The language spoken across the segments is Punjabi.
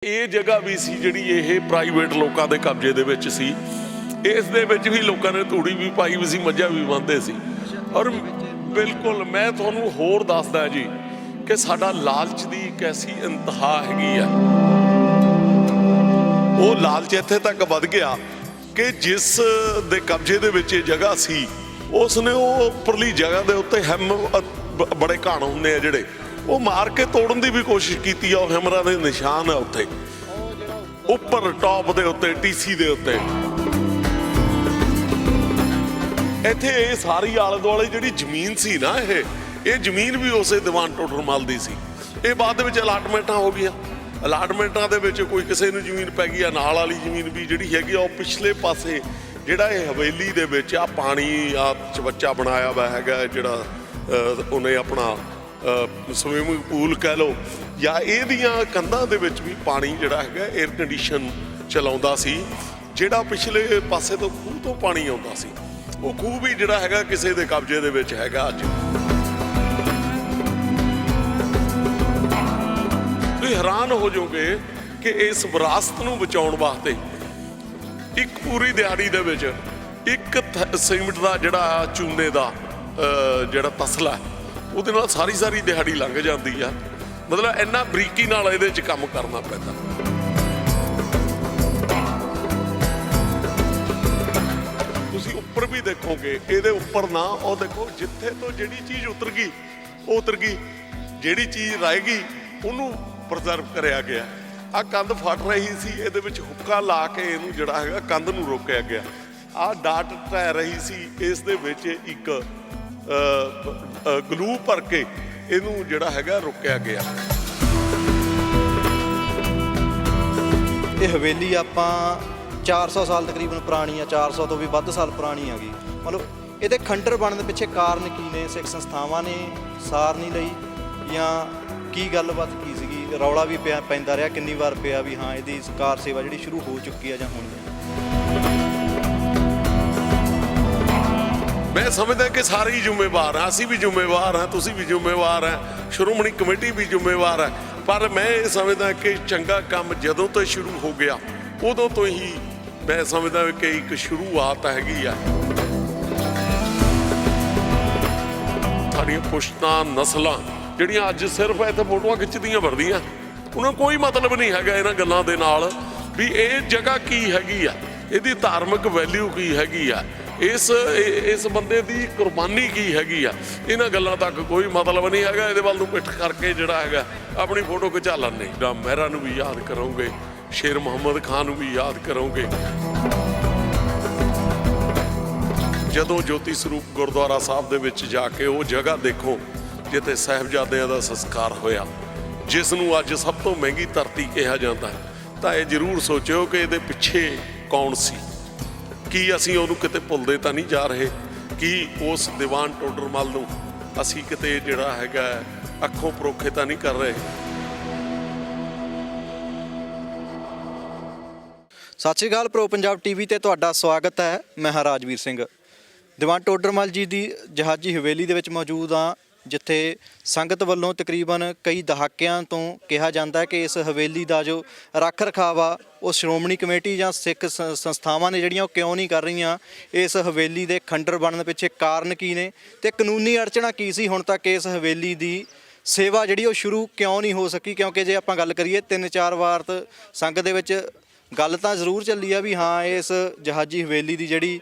ਇਹ ਜਗ੍ਹਾ ਵੀ ਸੀ ਜਿਹੜੀ ਇਹ ਪ੍ਰਾਈਵੇਟ ਲੋਕਾਂ ਦੇ ਕਬਜ਼ੇ ਦੇ ਵਿੱਚ ਸੀ। ਇਸ ਦੇ ਵਿੱਚ ਵੀ ਲੋਕਾਂ ਨੇ ਤੂੜੀ ਵੀ ਪਾਈ ਵੀ ਸੀ, ਮੱਝਾਂ ਵੀ ਬੰਨ੍ਹਦੇ ਸੀ। ਔਰ ਬਿਲਕੁਲ ਮੈਂ ਤੁਹਾਨੂੰ ਹੋਰ ਦੱਸਦਾ ਜੀ ਕਿ ਸਾਡਾ ਲਾਲਚ ਦੀ ਇੱਕ ਐਸੀ ਇੰਤਹਾ ਹੈਗੀ ਆ। ਉਹ ਲਾਲਚ ਇੱਥੇ ਤੱਕ ਵੱਧ ਗਿਆ ਕਿ ਜਿਸ ਦੇ ਕਬਜ਼ੇ ਦੇ ਵਿੱਚ ਇਹ ਜਗ੍ਹਾ ਸੀ ਉਸਨੇ ਉਹ ਉੱਪਰਲੀ ਜਗ੍ਹਾ ਦੇ ਉੱਤੇ ਬੜੇ ਘਾਣ ਹੁੰਦੇ ਆ ਜਿਹੜੇ ਉਹ ਮਾਰ ਕੇ ਤੋੜਨ ਦੀ ਵੀ ਕੋਸ਼ਿਸ਼ ਕੀਤੀ ਆ। ਉਹ ਹੈਮਰਾਂ ਦੇ ਨਿਸ਼ਾਨ ਆ ਉੱਥੇ ਉੱਪਰ ਟੌਪ ਦੇ ਉੱਤੇ ਟੀਸੀ ਦੇ ਉੱਤੇ। ਇੱਥੇ ਇਹ ਸਾਰੀ ਆਲੇ ਦੁਆਲੇ ਜਿਹੜੀ ਜ਼ਮੀਨ ਸੀ ਨਾ ਇਹ ਜ਼ਮੀਨ ਵੀ ਉਸੇ ਦੀਵਾਨ ਟੋਡਰਮਲ ਦੀ ਸੀ। ਇਹ ਬਾਅਦ ਦੇ ਵਿੱਚ ਅਲਾਟਮੈਂਟਾਂ ਹੋ ਗਈਆਂ। ਅਲਾਟਮੈਂਟਾਂ ਦੇ ਵਿੱਚ ਕੋਈ ਕਿਸੇ ਨੂੰ ਜ਼ਮੀਨ ਪੈ ਗਈ ਆ, ਨਾਲ ਵਾਲੀ ਜ਼ਮੀਨ ਵੀ ਜਿਹੜੀ ਹੈਗੀ ਆ ਉਹ ਪਿਛਲੇ ਪਾਸੇ ਜਿਹੜਾ ਇਹ ਹਵੇਲੀ ਦੇ ਵਿੱਚ ਆ ਪਾਣੀ ਆ ਚਵੱਚਾ ਬਣਾਇਆ ਵਾ ਹੈਗਾ, ਜਿਹੜਾ ਉਹਨੇ ਆਪਣਾ ਸਵਿਮਿੰਗ ਪੂਲ ਕਹਿ ਲਓ, ਜਾਂ ਇਹਦੀਆਂ ਕੰਧਾਂ ਦੇ ਵਿੱਚ ਵੀ ਪਾਣੀ ਜਿਹੜਾ ਹੈਗਾ ਏਅਰ ਕੰਡੀਸ਼ਨ ਚਲਾਉਂਦਾ ਸੀ। ਜਿਹੜਾ ਪਿਛਲੇ ਪਾਸੇ ਤੋਂ ਖੂਹ ਤੋਂ ਪਾਣੀ ਆਉਂਦਾ ਸੀ ਉਹ ਖੂਹ ਵੀ ਜਿਹੜਾ ਹੈਗਾ ਕਿਸੇ ਦੇ ਕਬਜ਼ੇ ਦੇ ਵਿੱਚ ਹੈਗਾ। ਅੱਜ ਤੁਸੀਂ ਹੈਰਾਨ ਹੋ ਜਾਓਗੇ ਕਿ ਇਸ ਵਿਰਾਸਤ ਨੂੰ ਬਚਾਉਣ ਵਾਸਤੇ ਇੱਕ ਪੂਰੀ ਦਿਹਾੜੀ ਦੇ ਵਿੱਚ ਇੱਕ ਸੀਮਿੰਟ ਦਾ ਜਿਹੜਾ ਚੂਨੇ ਦਾ ਜਿਹੜਾ ਤਸਲਾ ਉਹਦੇ ਨਾਲ ਸਾਰੀ ਦਿਹਾੜੀ ਲੰਘ ਜਾਂਦੀ ਆ। ਮਤਲਬ ਇੰਨਾ ਬਰੀਕੀ ਨਾਲ ਇਹਦੇ 'ਚ ਕੰਮ ਕਰਨਾ ਪੈਂਦਾ। ਤੁਸੀਂ ਉੱਪਰ ਵੀ ਦੇਖੋਗੇ, ਇਹਦੇ ਉੱਪਰ ਨਾ ਉਹ ਦੇਖੋ ਜਿੱਥੇ ਤੋਂ ਜਿਹੜੀ ਚੀਜ਼ ਉਤਰ ਗਈ ਉਹ ਉਤਰ ਗਈ, ਜਿਹੜੀ ਚੀਜ਼ ਰਹਿ ਗਈ ਉਹਨੂੰ ਪ੍ਰੀਜ਼ਰਵ ਕਰਿਆ ਗਿਆ। ਆਹ ਕੰਧ ਫਟ ਰਹੀ ਸੀ, ਇਹਦੇ ਵਿੱਚ ਹੁੱਕਾ ਲਾ ਕੇ ਇਹਨੂੰ ਜਿਹੜਾ ਹੈਗਾ ਕੰਧ ਨੂੰ ਰੋਕਿਆ ਗਿਆ। ਆਹ ਡਾਟ ਢਹਿ ਰਹੀ ਸੀ, ਇਸ ਦੇ ਵਿੱਚ ਇੱਕ ਗਲੂ ਭਰ ਕੇ ਇਹਨੂੰ ਜਿਹੜਾ ਹੈਗਾ ਰੁਕਿਆ ਗਿਆ। ਇਹ ਹਵੇਲੀ ਆਪਾਂ 400 ਸਾਲ ਤਕਰੀਬਨ ਪੁਰਾਣੀ ਆ, 400 ਤੋਂ ਵੀ ਵੱਧ ਸਾਲ ਪੁਰਾਣੀ ਹੈਗੀ। ਮਤਲਬ ਇਹਦੇ ਖੰਡਰ ਬਣਨ ਦੇ ਪਿੱਛੇ ਕਾਰਨ ਕੀ ਨੇ? ਸਿੱਖ ਸੰਸਥਾਵਾਂ ਨੇ ਸਾਰ ਨਹੀਂ ਲਈ ਜਾਂ ਕੀ ਗੱਲਬਾਤ ਕੀ ਸੀਗੀ? ਰੌਲਾ ਵੀ ਪੈਂਦਾ ਰਿਹਾ ਕਿੰਨੀ ਵਾਰ ਪਿਆ ਵੀ ਹਾਂ ਇਹਦੀ ਕਾਰ ਸੇਵਾ ਜਿਹੜੀ ਸ਼ੁਰੂ ਹੋ ਚੁੱਕੀ ਆ ਜਾਂ ਹੋਣੀ ਆ। ਮੈਂ ਸਮਝਦਾ ਕਿ ਸਾਰੇ ਹੀ ਜ਼ਿੰਮੇਵਾਰ ਹਾਂ, ਅਸੀਂ ਵੀ ਜ਼ਿੰਮੇਵਾਰ ਹਾਂ, ਤੁਸੀਂ ਵੀ ਜ਼ਿੰਮੇਵਾਰ ਹੈ, ਸ਼੍ਰੋਮਣੀ ਕਮੇਟੀ ਵੀ ਜ਼ਿੰਮੇਵਾਰ ਹੈ। ਪਰ ਮੈਂ ਇਹ ਸਮਝਦਾ ਕਿ ਚੰਗਾ ਕੰਮ ਜਦੋਂ ਤੋਂ ਸ਼ੁਰੂ ਹੋ ਗਿਆ ਉਦੋਂ ਤੋਂ ਹੀ ਮੈਂ ਸਮਝਦਾ ਕਿ ਇੱਕ ਸ਼ੁਰੂਆਤ ਹੈਗੀ ਆ। ਸਾਡੀਆਂ ਪੁਸ਼ਤਾਂ ਨਸਲਾਂ ਜਿਹੜੀਆਂ ਅੱਜ ਸਿਰਫ ਇੱਥੇ ਫੋਟੋਆਂ ਖਿੱਚਦੀਆਂ ਫਿਰਦੀਆਂ, ਉਹਨਾਂ ਕੋਈ ਮਤਲਬ ਨਹੀਂ ਹੈਗਾ ਇਹਨਾਂ ਗੱਲਾਂ ਦੇ ਨਾਲ ਵੀ ਇਹ ਜਗ੍ਹਾ ਕੀ ਹੈਗੀ ਆ, ਇਹਦੀ ਧਾਰਮਿਕ ਵੈਲਿਊ ਕੀ ਹੈਗੀ ਆ, ਇਸ ਬੰਦੇ ਦੀ ਕੁਰਬਾਨੀ ਕੀ ਹੈਗੀ ਆ। ਇਹਨਾਂ ਗੱਲਾਂ ਤੱਕ ਕੋਈ ਮਤਲਬ ਨਹੀਂ ਹੈਗਾ। ਇਹਦੇ ਵੱਲ ਨੂੰ ਪਿੱਠ ਕਰਕੇ ਜਿਹੜਾ ਹੈਗਾ ਆਪਣੀ ਫੋਟੋ ਖਿਚਾ ਲੈਂਦੇ। ਰਾਮ ਮਹਿਰਾ ਨੂੰ ਵੀ ਯਾਦ ਕਰੋਗੇ, ਸ਼ੇਰ ਮੁਹੰਮਦ ਖਾਨ ਨੂੰ ਵੀ ਯਾਦ ਕਰੋਗੇ। ਜਦੋਂ ਜੋਤੀ ਸਰੂਪ ਗੁਰਦੁਆਰਾ ਸਾਹਿਬ ਦੇ ਵਿੱਚ ਜਾ ਕੇ ਉਹ ਜਗ੍ਹਾ ਦੇਖੋ ਜਿੱਥੇ ਸਾਹਿਬਜ਼ਾਦਿਆਂ ਦਾ ਸੰਸਕਾਰ ਹੋਇਆ, ਜਿਸ ਨੂੰ ਅੱਜ ਸਭ ਤੋਂ ਮਹਿੰਗੀ ਧਰਤੀ ਕਿਹਾ ਜਾਂਦਾ, ਤਾਂ ਇਹ ਜ਼ਰੂਰ ਸੋਚਿਓ ਕਿ ਇਹਦੇ ਪਿੱਛੇ ਕੌਣ ਸੀ। ਕੀ ਅਸੀਂ ਉਹਨੂੰ ਕਿਤੇ ਭੁੱਲਦੇ ਤਾਂ ਨਹੀਂ ਜਾ ਰਹੇ? ਕੀ ਉਸ ਦੀਵਾਨ ਟੋਡਰਮਲ ਨੂੰ ਅਸੀਂ ਕਿਤੇ ਜਿਹੜਾ ਹੈਗਾ ਅੱਖੋਂ ਪਰੋਖੇ ਤਾਂ ਨਹੀਂ ਕਰ ਰਹੇ? ਸਤਿ ਸ਼੍ਰੀ ਅਕਾਲ, ਪ੍ਰੋ ਪੰਜਾਬ ਟੀਵੀ ਤੇ ਤੁਹਾਡਾ ਸਵਾਗਤ ਹੈ। ਮੈਂ ਹਾਂ ਰਾਜਵੀਰ ਸਿੰਘ। ਦੀਵਾਨ ਟੋਡਰਮਲ ਜੀ ਦੀ ਜਹਾਜੀ ਹਵੇਲੀ ਦੇ ਵਿੱਚ ਮੌਜੂਦ ਹਾਂ, ਜਿੱਥੇ ਸੰਗਤ ਵੱਲੋਂ ਤਕਰੀਬਨ ਕਈ ਦਹਾਕਿਆਂ ਤੋਂ ਕਿਹਾ ਜਾਂਦਾ ਹੈ ਕਿ ਇਸ ਹਵੇਲੀ ਦਾ ਜੋ ਰੱਖ ਰਖਾਵ ਆ ਉਹ ਸ਼੍ਰੋਮਣੀ ਕਮੇਟੀ ਜਾਂ ਸਿੱਖ ਸੰਸਥਾਵਾਂ ਨੇ ਜਿਹੜੀਆਂ ਉਹ ਕਿਉਂ ਨਹੀਂ ਕਰ ਰਹੀਆਂ। ਇਸ ਹਵੇਲੀ ਦੇ ਖੰਡਰ ਬਣਨ ਪਿੱਛੇ ਕਾਰਨ ਕੀ ਨੇ ਤੇ ਕਾਨੂੰਨੀ ਅੜਚਣਾ ਕੀ ਸੀ ਹੁਣ ਤੱਕ ਇਸ ਹਵੇਲੀ ਦੀ ਸੇਵਾ ਜਿਹੜੀ ਉਹ ਸ਼ੁਰੂ ਕਿਉਂ ਨਹੀਂ ਹੋ ਸਕੀ? ਕਿਉਂਕਿ ਜੇ ਆਪਾਂ ਗੱਲ ਕਰੀਏ 3-4 ਵਾਰ ਤਾਂ ਸੰਗਤ ਦੇ ਵਿੱਚ ਗੱਲ ਤਾਂ ਜ਼ਰੂਰ ਚੱਲੀ ਆ ਵੀ ਹਾਂ ਇਸ ਜਹਾਜੀ ਹਵੇਲੀ ਦੀ ਜਿਹੜੀ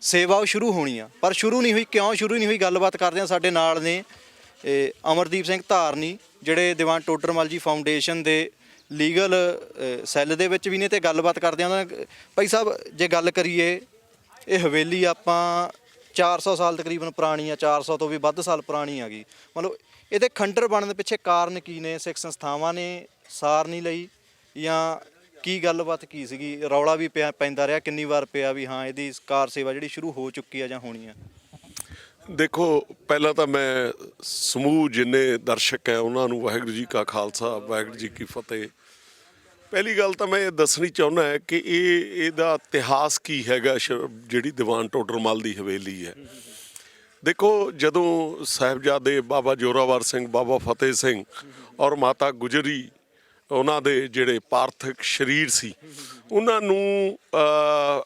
ਸੇਵਾ ਉਹ ਸ਼ੁਰੂ ਹੋਣੀ ਆ, ਪਰ ਸ਼ੁਰੂ ਨਹੀਂ ਹੋਈ। ਕਿਉਂ ਸ਼ੁਰੂ ਨਹੀਂ ਹੋਈ? ਗੱਲਬਾਤ ਕਰਦੇ ਹਾਂ। ਸਾਡੇ ਨਾਲ ਨੇ ਅਮਰਦੀਪ ਸਿੰਘ ਧਾਰਨੀ, ਜਿਹੜੇ ਦੀਵਾਨ ਟੋਡਰਮਲ ਜੀ ਫਾਊਂਡੇਸ਼ਨ ਦੇ ਲੀਗਲ ਸੈੱਲ ਦੇ ਵਿੱਚ ਵੀ ਨੇ, ਤੇ ਗੱਲਬਾਤ ਕਰਦੇ ਹਾਂ। ਭਾਈ ਸਾਹਿਬ, ਜੇ ਗੱਲ ਕਰੀਏ ਇਹ ਹਵੇਲੀ ਆਪਾਂ 400 ਸਾਲ ਤਕਰੀਬਨ ਪੁਰਾਣੀ ਆ, 400 ਤੋਂ ਵੀ ਵੱਧ ਸਾਲ ਪੁਰਾਣੀ ਹੈਗੀ। ਮਤਲਬ ਇਹਦੇ ਖੰਡਰ ਬਣਨ ਦੇ ਪਿੱਛੇ ਕਾਰਨ ਕੀ ਨੇ? ਸਿੱਖ ਸੰਸਥਾਵਾਂ ਨੇ ਸਾਰ ਨਹੀਂ ਲਈ ਜਾਂ ਕੀ ਗੱਲਬਾਤ ਕੀ ਸੀਗੀ? ਰੌਲਾ ਵੀ ਪੈਂਦਾ ਰਿਹਾ ਕਿੰਨੀ ਵਾਰ ਪਿਆ ਵੀ ਹਾਂ ਇਹਦੀ ਕਾਰ ਸੇਵਾ ਜਿਹੜੀ ਸ਼ੁਰੂ ਹੋ ਚੁੱਕੀ ਆ ਜਾਂ ਹੋਣੀ ਆ? ਦੇਖੋ, ਪਹਿਲਾਂ ਤਾਂ ਮੈਂ ਸਮੂਹ ਜਿੰਨੇ ਦਰਸ਼ਕ ਹੈ ਉਹਨਾਂ ਨੂੰ ਵਾਹਿਗੁਰੂ ਜੀ ਕਾ ਖਾਲਸਾ, ਵਾਹਿਗੁਰੂ ਜੀ ਕੀ ਫਤਿਹ। ਪਹਿਲੀ ਗੱਲ ਤਾਂ ਮੈਂ ਇਹ ਦੱਸਣੀ ਚਾਹੁੰਦਾ ਹੈ ਕਿ ਇਹਦਾ ਇਤਿਹਾਸ ਕੀ ਹੈਗਾ ਜਿਹੜੀ ਦੀਵਾਨ ਟੋਡਰਮਲ ਦੀ ਹਵੇਲੀ ਹੈ। ਦੇਖੋ, ਜਦੋਂ ਸਾਹਿਬਜ਼ਾਦੇ ਬਾਬਾ ਜ਼ੋਰਾਵਰ ਸਿੰਘ, ਬਾਬਾ ਫਤਿਹ ਸਿੰਘ ਔਰ ਮਾਤਾ ਗੁਜਰੀ ਉਹਨਾਂ ਦੇ ਜਿਹੜੇ ਪਾਰਥਿਕ ਸਰੀਰ ਸੀ ਉਹਨਾਂ ਨੂੰ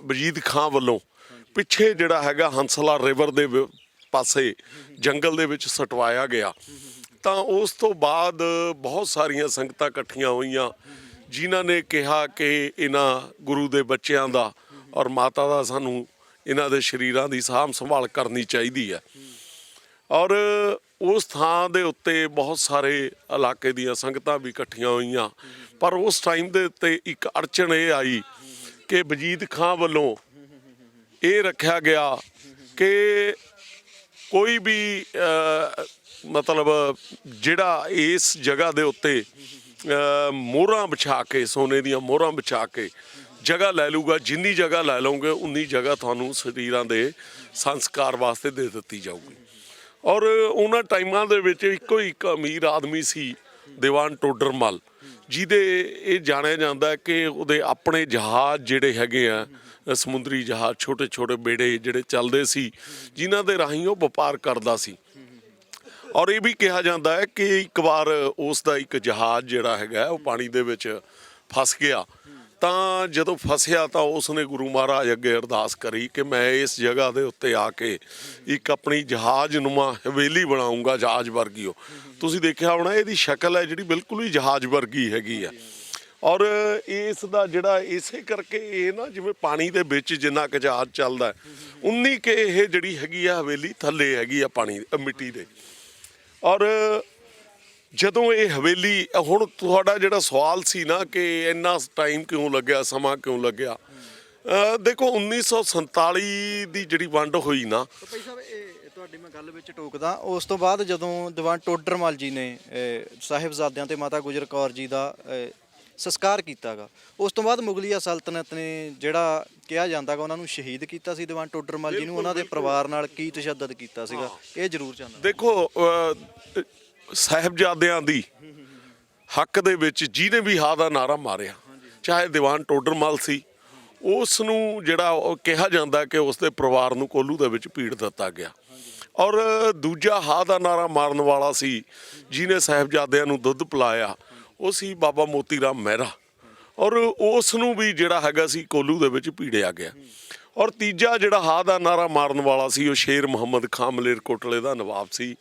ਵਜੀਦ ਖਾਂ ਵੱਲੋਂ ਪਿੱਛੇ ਜਿਹੜਾ ਹੈਗਾ ਹੰਸਲਾ ਰਿਵਰ ਦੇ ਪਾਸੇ ਜੰਗਲ ਦੇ ਵਿੱਚ ਸਟਵਾਇਆ ਗਿਆ। ਤਾਂ ਉਸ ਤੋਂ ਬਾਅਦ ਬਹੁਤ ਸਾਰੀਆਂ ਸੰਗਤਾਂ ਇਕੱਠੀਆਂ ਹੋਈਆਂ ਜਿਨ੍ਹਾਂ ਨੇ ਕਿਹਾ ਕਿ ਇਹਨਾਂ ਗੁਰੂ ਦੇ ਬੱਚਿਆਂ ਦਾ ਔਰ ਮਾਤਾ ਦਾ ਸਾਨੂੰ ਇਹਨਾਂ ਦੇ ਸਰੀਰਾਂ ਦੀ ਸਾਂਭ ਸੰਭਾਲ ਕਰਨੀ ਚਾਹੀਦੀ ਹੈ। ਔਰ ਉਸ ਥਾਂ ਦੇ ਉੱਤੇ ਬਹੁਤ ਸਾਰੇ ਇਲਾਕੇ ਦੀਆਂ ਸੰਗਤਾਂ ਵੀ ਇਕੱਠੀਆਂ ਹੋਈਆਂ, ਪਰ ਉਸ ਟਾਈਮ ਦੇ ਉੱਤੇ ਇੱਕ ਅੜਚਨ ਇਹ ਆਈ ਕਿ ਵਜੀਦ ਖਾਂ ਵੱਲੋਂ ਇਹ ਰੱਖਿਆ ਗਿਆ ਕਿ ਕੋਈ ਵੀ ਮਤਲਬ ਜਿਹੜਾ ਇਸ ਜਗ੍ਹਾ ਦੇ ਉੱਤੇ ਮੋਹਰਾਂ ਵਿਛਾ ਕੇ, ਸੋਨੇ ਦੀਆਂ ਮੋਹਰਾਂ ਵਿਛਾ ਕੇ ਜਗ੍ਹਾ ਲੈ ਲੂਗਾ, ਜਿੰਨੀ ਜਗ੍ਹਾ ਲੈ ਲਓਗੇ ਉਨੀ ਜਗ੍ਹਾ ਤੁਹਾਨੂੰ ਸਰੀਰਾਂ ਦੇ ਸੰਸਕਾਰ ਵਾਸਤੇ ਦੇ ਦਿੱਤੀ ਜਾਊਗੀ। ਔਰ ਉਹਨਾਂ ਟਾਈਮਾਂ ਦੇ ਵਿੱਚ ਇੱਕੋ ਇੱਕ ਅਮੀਰ ਆਦਮੀ ਸੀ ਦੀਵਾਨ ਟੋਡਰਮਲ, ਜਿਹਦੇ ਇਹ ਜਾਣਿਆ ਜਾਂਦਾ ਕਿ ਉਹਦੇ ਆਪਣੇ ਜਹਾਜ਼ ਜਿਹੜੇ ਹੈਗੇ ਆ, ਸਮੁੰਦਰੀ ਜਹਾਜ਼, ਛੋਟੇ ਛੋਟੇ ਬੇੜੇ ਜਿਹੜੇ ਚੱਲਦੇ ਸੀ ਜਿਨ੍ਹਾਂ ਦੇ ਰਾਹੀਂ ਉਹ ਵਪਾਰ ਕਰਦਾ ਸੀ। ਔਰ ਇਹ ਵੀ ਕਿਹਾ ਜਾਂਦਾ ਹੈ ਕਿ ਇੱਕ ਵਾਰ ਉਸ ਦਾ ਇੱਕ ਜਹਾਜ਼ ਜਿਹੜਾ ਹੈਗਾ ਉਹ ਪਾਣੀ ਦੇ ਵਿੱਚ ਫਸ ਗਿਆ। ਤਾਂ ਜਦੋਂ ਫਸਿਆ ਤਾਂ ਉਸਨੇ ਗੁਰੂ ਮਹਾਰਾਜ ਅੱਗੇ ਅਰਦਾਸ ਕਰੀ ਕਿ ਮੈਂ ਇਸ ਜਗ੍ਹਾ ਦੇ ਉੱਤੇ ਆ ਕੇ ਇੱਕ ਆਪਣੀ ਜਹਾਜ਼ ਨੁਮਾ ਹਵੇਲੀ ਬਣਾਉਂਗਾ, ਜਹਾਜ਼ ਵਰਗੀ। ਉਹ ਤੁਸੀਂ ਦੇਖਿਆ ਹੋਣਾ ਇਹਦੀ ਸ਼ਕਲ ਹੈ ਜਿਹੜੀ ਬਿਲਕੁਲ ਹੀ ਜਹਾਜ਼ ਵਰਗੀ ਹੈਗੀ ਆ। ਔਰ ਇਸ ਦਾ ਜਿਹੜਾ ਇਸੇ ਕਰਕੇ ਇਹ ਨਾ ਜਿਵੇਂ ਪਾਣੀ ਦੇ ਵਿੱਚ ਜਿੰਨਾ ਕੁ ਜਹਾਜ਼ ਚੱਲਦਾ ਉਨੀ ਕਿ ਇਹ ਜਿਹੜੀ ਹੈਗੀ ਆ ਹਵੇਲੀ ਥੱਲੇ ਹੈਗੀ ਆ ਪਾਣੀ ਮਿੱਟੀ ਦੇ। ਔਰ ਜਦੋਂ ਇਹ ਹਵੇਲੀ, ਹੁਣ ਤੁਹਾਡਾ ਜਿਹੜਾ ਸਵਾਲ ਸੀ ਨਾ ਕਿ ਇੰਨਾ ਟਾਈਮ ਕਿਉਂ ਲੱਗਿਆ, ਸਮਾਂ ਕਿਉਂ ਲੱਗਿਆ, ਦੇਖੋ 1947 ਦੀ ਜਿਹੜੀ ਵੰਡ ਹੋਈ ਨਾ, ਭਾਈ ਸਾਹਿਬ ਇਹ ਤੁਹਾਡੀ ਮੈਂ ਗੱਲ ਵਿੱਚ ਟੋਕਦਾ, ਉਸ ਤੋਂ ਬਾਅਦ ਜਦੋਂ ਦੀਵਾਨ ਟੋਡਰਮਲ ਜੀ ਨੇ ਸਾਹਿਬਜ਼ਾਦਿਆਂ ਤੇ ਮਾਤਾ ਗੁਜਰ ਕੌਰ ਜੀ ਦਾ ਸੰਸਕਾਰ ਕੀਤਾਗਾ, ਉਸ ਤੋਂ ਬਾਅਦ ਮੁਗਲੀਆ ਸਲਤਨਤ ਨੇ ਜਿਹੜਾ ਕਿਹਾ ਜਾਂਦਾਗਾ ਉਹਨਾਂ ਨੂੰ ਸ਼ਹੀਦ ਕੀਤਾ ਸੀ ਦੀਵਾਨ ਟੋਡਰਮਲ ਜੀ ਨੂੰ, ਉਹਨਾਂ ਦੇ ਪਰਿਵਾਰ ਨਾਲ ਕੀ ਤਸ਼ੱਦਦ ਕੀਤਾ ਸੀਗਾ, ਇਹ ਜ਼ਰੂਰ ਜਾਣਦਾ। ਦੇਖੋ ਸਾਹਿਬਜ਼ਾਦਿਆਂ ਦੀ ਹੱਕ ਦੇ ਵਿੱਚ ਜਿਹਨੇ ਵੀ ਹਾਂ ਦਾ ਨਾਰਾ ਮਾਰਿਆ, ਚਾਹੇ ਦੀਵਾਨ ਟੋਡਰਮਲ ਸੀ, ਉਸ ਨੂੰ ਜਿਹੜਾ ਉਹ ਕਿਹਾ ਜਾਂਦਾ ਕਿ ਉਸ ਦੇ ਪਰਿਵਾਰ ਨੂੰ ਕੋਲੂ ਦੇ ਵਿੱਚ ਭੀੜ ਦਿੱਤਾ ਗਿਆ। ਔਰ ਦੂਜਾ ਹਾਂ ਦਾ ਨਾਰਾ ਮਾਰਨ ਵਾਲਾ ਸੀ ਜਿਹਨੇ ਸਾਹਿਬਜ਼ਾਦਿਆਂ ਨੂੰ ਦੁੱਧ ਪਿਲਾਇਆ, ਉਹ ਸੀ ਬਾਬਾ ਮੋਤੀ ਰਾਮ ਮਹਿਰਾ, ਔਰ ਉਸ ਨੂੰ ਵੀ ਜਿਹੜਾ ਹੈਗਾ ਸੀ ਕੋਲੂ ਦੇ ਵਿੱਚ ਭੀੜਿਆ ਗਿਆ। ਔਰ ਤੀਜਾ ਜਿਹੜਾ ਹਾਂ ਦਾ ਨਾਰਾ ਮਾਰਨ ਵਾਲਾ ਸੀ ਉਹ ਸ਼ੇਰ ਮੁਹੰਮਦ ਖਾਂ ਮਲੇਰਕੋਟਲੇ ਦਾ ਨਵਾਬ ਸੀ,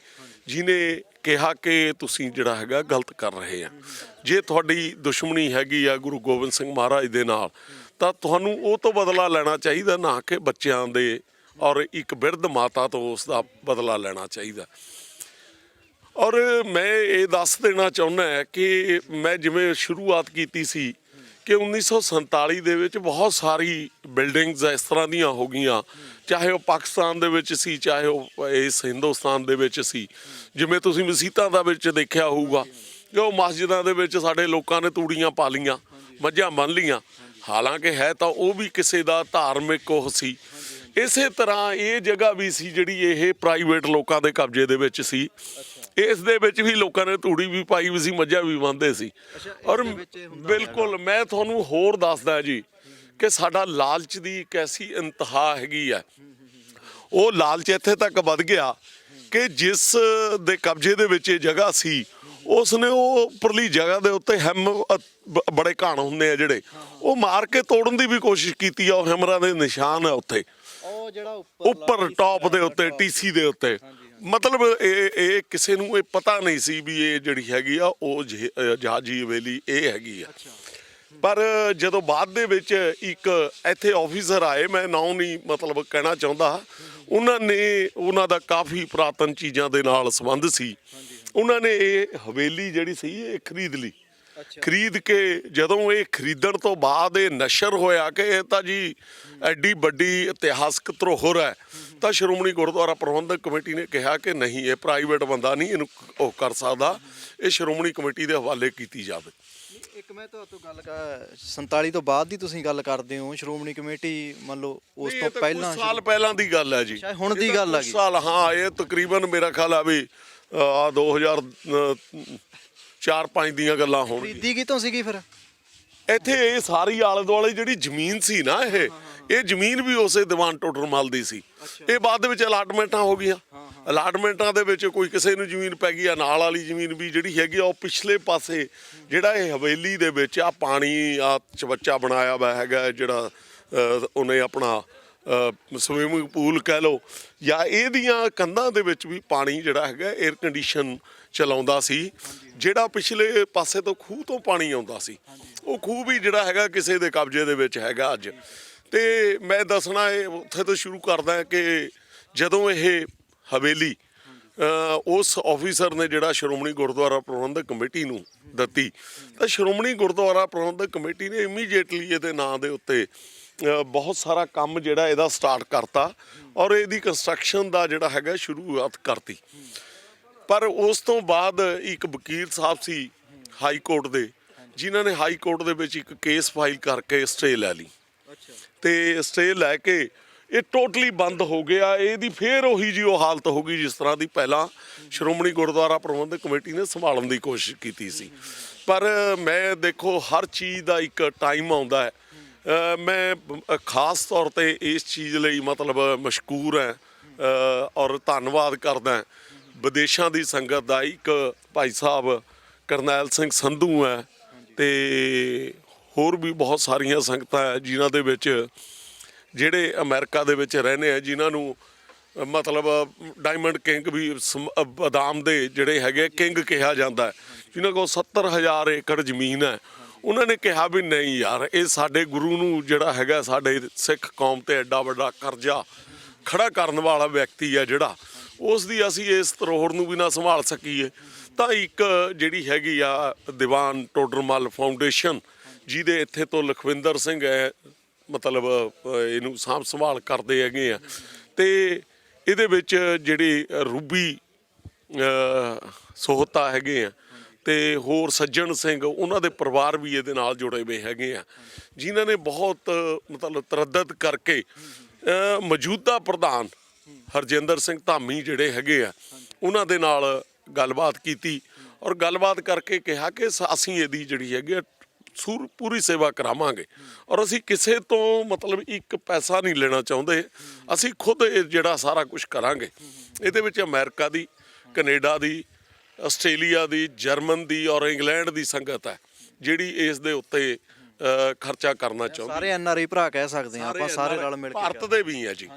ਜਿਹਨੇ ਕਿਹਾ ਕਿ ਤੁਸੀਂ ਜਿਹੜਾ ਹੈਗਾ ਗਲਤ ਕਰ ਰਹੇ ਆ, ਜੇ ਤੁਹਾਡੀ ਦੁਸ਼ਮਣੀ ਹੈਗੀ ਆ ਗੁਰੂ ਗੋਬਿੰਦ ਸਿੰਘ ਮਹਾਰਾਜ ਦੇ ਨਾਲ ਤਾਂ ਤੁਹਾਨੂੰ ਉਹ ਤੋਂ ਬਦਲਾ ਲੈਣਾ ਚਾਹੀਦਾ, ਨਾ ਕਿ ਬੱਚਿਆਂ ਦੇ ਔਰ ਇੱਕ ਬਿਰਧ ਮਾਤਾ ਤੋਂ ਉਸ ਦਾ ਬਦਲਾ ਲੈਣਾ ਚਾਹੀਦਾ। ਔਰ ਮੈਂ ਇਹ ਦੱਸ ਦੇਣਾ ਚਾਹੁੰਦਾ ਕਿ ਮੈਂ ਜਿਵੇਂ ਸ਼ੁਰੂਆਤ ਕੀਤੀ ਸੀ ਕਿ 1947 ਦੇ ਵਿੱਚ ਬਹੁਤ ਸਾਰੀ ਬਿਲਡਿੰਗਸ ਇਸ ਤਰ੍ਹਾਂ ਦੀਆਂ ਹੋ ਗਈਆਂ, ਚਾਹੇ ਉਹ ਪਾਕਿਸਤਾਨ ਦੇ ਵਿੱਚ ਸੀ, ਚਾਹੇ ਉਹ ਇਸ ਹਿੰਦੁਸਤਾਨ ਦੇ ਵਿੱਚ ਸੀ। ਜਿਵੇਂ ਤੁਸੀਂ ਮਸੀਤਾਂ ਦਾ ਵਿੱਚ ਦੇਖਿਆ ਹੋਊਗਾ ਕਿ ਉਹ ਮਸਜਿਦਾਂ ਦੇ ਵਿੱਚ ਸਾਡੇ ਲੋਕਾਂ ਨੇ ਤੂੜੀਆਂ ਪਾ ਲਈਆਂ, ਮੱਝਾਂ ਬੰਨ੍ਹ ਲਈਆਂ, ਹਾਲਾਂਕਿ ਹੈ ਤਾਂ ਉਹ ਵੀ ਕਿਸੇ ਦਾ ਧਾਰਮਿਕ ਉਹ ਸੀ। ਇਸੇ ਤਰ੍ਹਾਂ ਇਹ ਜਗ੍ਹਾ ਵੀ ਸੀ ਜਿਹੜੀ ਇਹ ਪ੍ਰਾਈਵੇਟ ਲੋਕਾਂ ਦੇ ਕਬਜ਼ੇ ਦੇ ਵਿੱਚ ਸੀ, ਇਸ ਦੇ ਵਿੱਚ ਵੀ ਲੋਕਾਂ ਨੇ ਤੂੜੀ ਵੀ ਪਾਈ ਵੀ ਸੀ, ਮੱਝਾਂ ਵੀ ਬੰਨ੍ਹਦੇ ਸੀ। ਔਰ ਬਿਲਕੁਲ ਮੈਂ ਤੁਹਾਨੂੰ ਹੋਰ ਦੱਸਦਾ ਜੀ ਕਿ ਸਾਡਾ ਲਾਲਚ ਦੀ ਇੱਕ ਐਸੀ ਇੰਤਹਾ ਹੈਗੀ ਆ, ਉਹ ਲਾਲਚ ਇੱਥੇ ਤੱਕ ਵੱਧ ਗਿਆ ਕਿ ਜਿਸ ਦੇ ਕਬਜ਼ੇ ਦੇ ਵਿੱਚ ਇਹ ਜਗ੍ਹਾ ਸੀ ਉਸਨੇ ਉਹ ਉੱਪਰਲੀ ਜਗ੍ਹਾ ਦੇ ਉੱਤੇ ਬੜੇ ਘਾਣ ਹੁੰਦੇ ਆ ਜਿਹੜੇ, ਉਹ ਮਾਰ ਕੇ ਤੋੜਨ ਦੀ ਵੀ ਕੋਸ਼ਿਸ਼ ਕੀਤੀ ਆ। ਉਹ ਹੈਮਰਾਂ ਦੇ ਨਿਸ਼ਾਨ ਆ ਉੱਥੇ, ਉਹ ਜਿਹੜਾ ਉੱਪਰ ਟੌਪ ਦੇ ਉੱਤੇ ਟੀਸੀ ਦੇ ਉੱਤੇ। ਮਤਲਬ ਇਹ ਕਿਸੇ ਨੂੰ ਇਹ ਪਤਾ ਨਹੀਂ ਸੀ ਵੀ ਇਹ ਜਿਹੜੀ ਹੈਗੀ ਆ ਉਹ ਜਹਾਜੀ ਹਵੇਲੀ ਇਹ ਹੈਗੀ ਆ। ਪਰ ਜਦੋਂ ਬਾਅਦ ਦੇ ਵਿੱਚ ਇੱਕ ਇੱਥੇ ਆਫੀਸਰ ਆਏ, ਮੈਂ ਨਾਮ ਨਹੀਂ ਮਤਲਬ ਕਹਿਣਾ ਚਾਹੁੰਦਾ, ਉਹਨਾਂ ਦਾ ਕਾਫੀ ਪੁਰਾਤਨ ਚੀਜ਼ਾਂ ਦੇ ਨਾਲ ਸੰਬੰਧ ਸੀ। ਉਹਨਾਂ ਨੇ ਇਹ ਹਵੇਲੀ ਜਿਹੜੀ ਸੀ ਇਹ ਖਰੀਦ ਲਈ। ਖਰੀਦ ਕੇ ਜਦੋਂ ਇਹ ਖਰੀਦਣ ਤੋਂ ਬਾਅਦ ਇਹ ਨਸ਼ਰ ਹੋਇਆ ਕਿ ਇਹ ਤਾਂ ਜੀ ਐਡੀ ਵੱਡੀ ਇਤਿਹਾਸਕ ਧਰੋਹਰ ਹੈ, ਤਾਂ ਸ਼੍ਰੋਮਣੀ ਗੁਰਦੁਆਰਾ ਪ੍ਰਬੰਧਕ ਕਮੇਟੀ ਨੇ ਕਿਹਾ ਕਿ ਨਹੀਂ, ਇਹ ਪ੍ਰਾਈਵੇਟ ਬੰਦਾ ਨਹੀਂ ਇਹਨੂੰ ਉਹ ਕਰ ਸਕਦਾ, ਇਹ ਸ਼੍ਰੋਮਣੀ ਕਮੇਟੀ ਦੇ ਹਵਾਲੇ ਕੀਤੀ ਜਾਵੇ। ਇੱਕ ਮੈਂ ਤੁਹਾਤੋਂ ਗੱਲ 47 ਤੋਂ ਬਾਅਦ ਦੀ ਤੁਸੀਂ ਗੱਲ ਕਰਦੇ ਹੋ, ਸ਼੍ਰੋਮਣੀ ਕਮੇਟੀ ਮੰਨ ਲਓ ਉਸ ਤੋਂ ਪਹਿਲਾਂ ਸਾਲ ਪਹਿਲਾਂ ਦੀ ਗੱਲ ਹੈ ਜੀ, ਹੁਣ ਦੀ ਗੱਲ ਆ ਗਈ ਸਾਲ। ਹਾਂ, ਇਹ ਤਕਰੀਬਨ ਮੇਰਾ ਖਿਆਲ ਆ ਵੀ 2004-5 ਦੀਆਂ ਗੱਲਾਂ ਹੋਣ। ਖਰੀਦੀ ਕਿਤੋਂ ਸੀਗੀ ਫਿਰ? ਇੱਥੇ ਇਹ ਸਾਰੀ ਆਲੇ ਦੁਆਲੇ ਜਿਹੜੀ ਜ਼ਮੀਨ ਸੀ ਨਾ, ਇਹ ਜ਼ਮੀਨ ਵੀ ਉਸੇ ਦੀਵਾਨ ਟੋਡਰਮਲ ਦੀ ਸੀ। ਇਹ ਬਾਅਦ ਦੇ ਵਿੱਚ ਅਲਾਟਮੈਂਟਾਂ ਹੋ ਗਈਆਂ। ਅਲਾਟਮੈਂਟਾਂ ਦੇ ਵਿੱਚ ਕੋਈ ਕਿਸੇ ਨੂੰ ਜ਼ਮੀਨ ਪੈ ਗਈ ਆ, ਨਾਲ ਵਾਲੀ ਜ਼ਮੀਨ ਵੀ ਜਿਹੜੀ ਹੈਗੀ ਆ ਉਹ ਪਿਛਲੇ ਪਾਸੇ ਜਿਹੜਾ ਇਹ ਹਵੇਲੀ ਦੇ ਵਿੱਚ ਆ ਪਾਣੀ ਆ ਚਵੱਚਾ ਬਣਾਇਆ ਵਾ ਹੈਗਾ, ਜਿਹੜਾ ਉਹਨੇ ਆਪਣਾ ਸਵਿਮਿੰਗ ਪੂਲ ਕਹਿ ਲਓ, ਜਾਂ ਇਹਦੀਆਂ ਕੰਧਾਂ ਦੇ ਵਿੱਚ ਵੀ ਪਾਣੀ ਜਿਹੜਾ ਹੈਗਾ 에ਅਰ ਕੰਡੀਸ਼ਨ ਚਲਾਉਂਦਾ ਸੀ। ਜਿਹੜਾ ਪਿਛਲੇ ਪਾਸੇ ਤੋਂ ਖੂਹ ਤੋਂ ਪਾਣੀ ਆਉਂਦਾ ਸੀ, ਉਹ ਖੂਹ ਵੀ ਜਿਹੜਾ ਹੈਗਾ ਕਿਸੇ ਦੇ ਕਬਜ਼ੇ ਦੇ ਵਿੱਚ ਹੈਗਾ ਅੱਜ। ਤੇ ਮੈਂ ਦੱਸਣਾ ਇਹ ਉੱਥੇ ਤੋਂ ਸ਼ੁਰੂ ਕਰਦਾ ਕਿ ਜਦੋਂ ਇਹ ਹਵੇਲੀ ਉਸ ਆਫੀਸਰ ਨੇ ਜਿਹੜਾ ਸ਼੍ਰੋਮਣੀ ਗੁਰਦੁਆਰਾ ਪ੍ਰਬੰਧਕ ਕਮੇਟੀ ਨੂੰ ਦਿੱਤੀ, ਤਾਂ ਸ਼੍ਰੋਮਣੀ ਗੁਰਦੁਆਰਾ ਪ੍ਰਬੰਧਕ ਕਮੇਟੀ ਨੇ ਇਮੀਡੀਏਟਲੀ ਇਹਦੇ ਨਾਂ ਦੇ ਉੱਤੇ ਬਹੁਤ ਸਾਰਾ ਕੰਮ ਜਿਹੜਾ ਇਹਦਾ ਸਟਾਰਟ ਕਰਤਾ ਔਰ ਇਹਦੀ ਕੰਸਟਰਕਸ਼ਨ ਦਾ ਜਿਹੜਾ ਹੈਗਾ ਸ਼ੁਰੂਆਤ ਕਰਤੀ। ਪਰ ਉਸ ਤੋਂ ਬਾਅਦ ਇੱਕ ਵਕੀਲ ਸਾਹਿਬ ਸੀ ਹਾਈ ਕੋਰਟ ਦੇ, ਜਿਨ੍ਹਾਂ ਨੇ ਹਾਈ ਕੋਰਟ ਦੇ ਵਿੱਚ ਇੱਕ ਕੇਸ ਫਾਈਲ ਕਰਕੇ ਸਟੇ ਲੈ ਲਈ। ਤੇ ਸਟੇ ਲੈ ਕੇ ਇਹ ਟੋਟਲੀ ਬੰਦ ਹੋ ਗਿਆ। ਇਹਦੀ ਫੇਰ ਉਹੀ ਜੀ ਉਹ ਹਾਲਤ ਹੋ ਗਈ ਜਿਸ ਤਰ੍ਹਾਂ ਦੀ ਪਹਿਲਾਂ ਸ਼੍ਰੋਮਣੀ ਗੁਰਦੁਆਰਾ ਪ੍ਰਬੰਧਕ ਕਮੇਟੀ ਨੇ ਸੰਭਾਲਣ ਦੀ ਕੋਸ਼ਿਸ਼ ਕੀਤੀ ਸੀ। ਪਰ ਮੈਂ ਦੇਖੋ ਹਰ ਚੀਜ਼ ਦਾ ਇੱਕ ਟਾਈਮ ਆਉਂਦਾ ਹੈ। ਮੈਂ ਖਾਸ ਤੌਰ ਤੇ ਇਸ ਚੀਜ਼ ਲਈ ਮਤਲਬ ਮਸ਼ਕੂਰ ਹਾਂ ਔਰ ਧੰਨਵਾਦ ਕਰਦਾ ਵਿਦੇਸ਼ਾਂ ਦੀ ਸੰਗਤ ਦਾ। ਇੱਕ ਭਾਈ ਸਾਹਿਬ ਕਰਨੈਲ ਸਿੰਘ ਸੰਧੂ ਹੈ ਤੇ ਹੋਰ ਵੀ ਬਹੁਤ ਸਾਰੀਆਂ ਸੰਗਤਾਂ ਹੈ ਜਿਨ੍ਹਾਂ ਦੇ ਵਿੱਚ ਜਿਹੜੇ ਅਮਰੀਕਾ ਦੇ ਵਿੱਚ ਰਹਿੰਦੇ ਆ, ਜਿਨ੍ਹਾਂ ਨੂੰ ਮਤਲਬ ਡਾਇਮੰਡ ਕਿੰਗ ਵੀ ਬਦਾਮ ਦੇ ਜਿਹੜੇ ਹੈਗੇ ਕਿੰਗ ਕਿਹਾ ਜਾਂਦਾ ਹੈ, ਜਿਨ੍ਹਾਂ ਕੋਲ 70,000 ਏਕੜ ਜ਼ਮੀਨ ਹੈ। ਉਹਨਾਂ ਨੇ ਕਿਹਾ ਵੀ ਨਹੀਂ ਯਾਰ, ਇਹ ਸਾਡੇ ਗੁਰੂ ਨੂੰ ਜਿਹੜਾ ਹੈਗਾ ਸਾਡੇ ਸਿੱਖ ਕੌਮ ਤੇ ਐਡਾ ਵੱਡਾ ਕਰਜ਼ਾ ਖੜਾ ਕਰਨ ਵਾਲਾ ਵਿਅਕਤੀ ਹੈ ਜਿਹੜਾ, ਉਸ ਦੀ ਅਸੀਂ ਇਸ ਧਰੋਹਰ ਨੂੰ ਵੀ ਨਾ ਸੰਭਾਲ ਸਕੀਏ। ਤਾਂ ਇੱਕ ਜਿਹੜੀ ਹੈਗੀ ਆ ਦੀਵਾਨ ਟੋਡਰਮਲ ਫਾਊਂਡੇਸ਼ਨ, ਜਿਹਦੇ ਇੱਥੇ ਤੋਂ ਲਖਵਿੰਦਰ ਸਿੰਘ ਹੈ ਮਤਲਬ ਇਹਨੂੰ ਸਾਂਭ ਸੰਭਾਲ ਕਰਦੇ ਹੈਗੇ ਆ। ਤੇ ਇਹਦੇ ਵਿੱਚ ਜਿਹੜੀ ਰੂਬੀ ਸੋਹਤਾ ਹੈਗੇ ਆ ਤੇ ਹੋਰ ਸੱਜਣ ਸਿੰਘ, ਉਹਨਾਂ ਦੇ ਪਰਿਵਾਰ ਵੀ ਇਹਦੇ ਨਾਲ ਜੁੜੇ ਹੋਏ ਹੈਗੇ ਆ, ਜਿਨ੍ਹਾਂ ਨੇ ਬਹੁਤ ਮਤਲਬ ਤਰੱਦਦ ਕਰਕੇ ਮੌਜੂਦਾ ਪ੍ਰਧਾਨ ਹਰਜਿੰਦਰ ਸਿੰਘ ਧਾਮੀ ਜਿਹੜੇ ਹੈਗੇ ਆ ਉਹਨਾਂ ਦੇ ਨਾਲ ਗੱਲਬਾਤ ਕੀਤੀ ਔਰ ਗੱਲਬਾਤ ਕਰਕੇ ਕਿਹਾ ਕਿ ਅਸੀਂ ਇਹਦੀ ਜਿਹੜੀ ਹੈਗੀ ਪੂਰੀ ਸੇਵਾ ਕਰਾਵਾਂਗੇ ਔਰ ਅਸੀਂ ਕਿਸੇ ਤੋਂ ਮਤਲਬ ਇੱਕ ਪੈਸਾ ਨਹੀਂ ਲੈਣਾ ਚਾਹੁੰਦੇ, ਅਸੀਂ ਖੁਦ ਇਹ ਜਿਹੜਾ ਸਾਰਾ ਕੁਝ ਕਰਾਂਗੇ। ਇਹਦੇ ਵਿੱਚ ਅਮਰੀਕਾ ਦੀ, ਕੈਨੇਡਾ ਦੀ, ਆਸਟ੍ਰੇਲੀਆ ਦੀ, ਜਰਮਨ ਦੀ ਔਰ ਇੰਗਲੈਂਡ ਦੀ ਸੰਗਤ ਹੈ ਜਿਹੜੀ ਇਸ ਦੇ ਉੱਤੇ ਖਰਚਾ ਕਰਨਾ ਚਾਹੁੰਦੀ। ਸਾਰੇ ਐਨਆਰਆਈ ਭਰਾ ਕਹਿ ਸਕਦੇ ਹਾਂ ਆਪਾਂ, ਸਾਰੇ ਰਲ ਮਿਲ ਕੇ ਭਾਰਤ ਦੇ ਵੀ ਆ ਜੀ।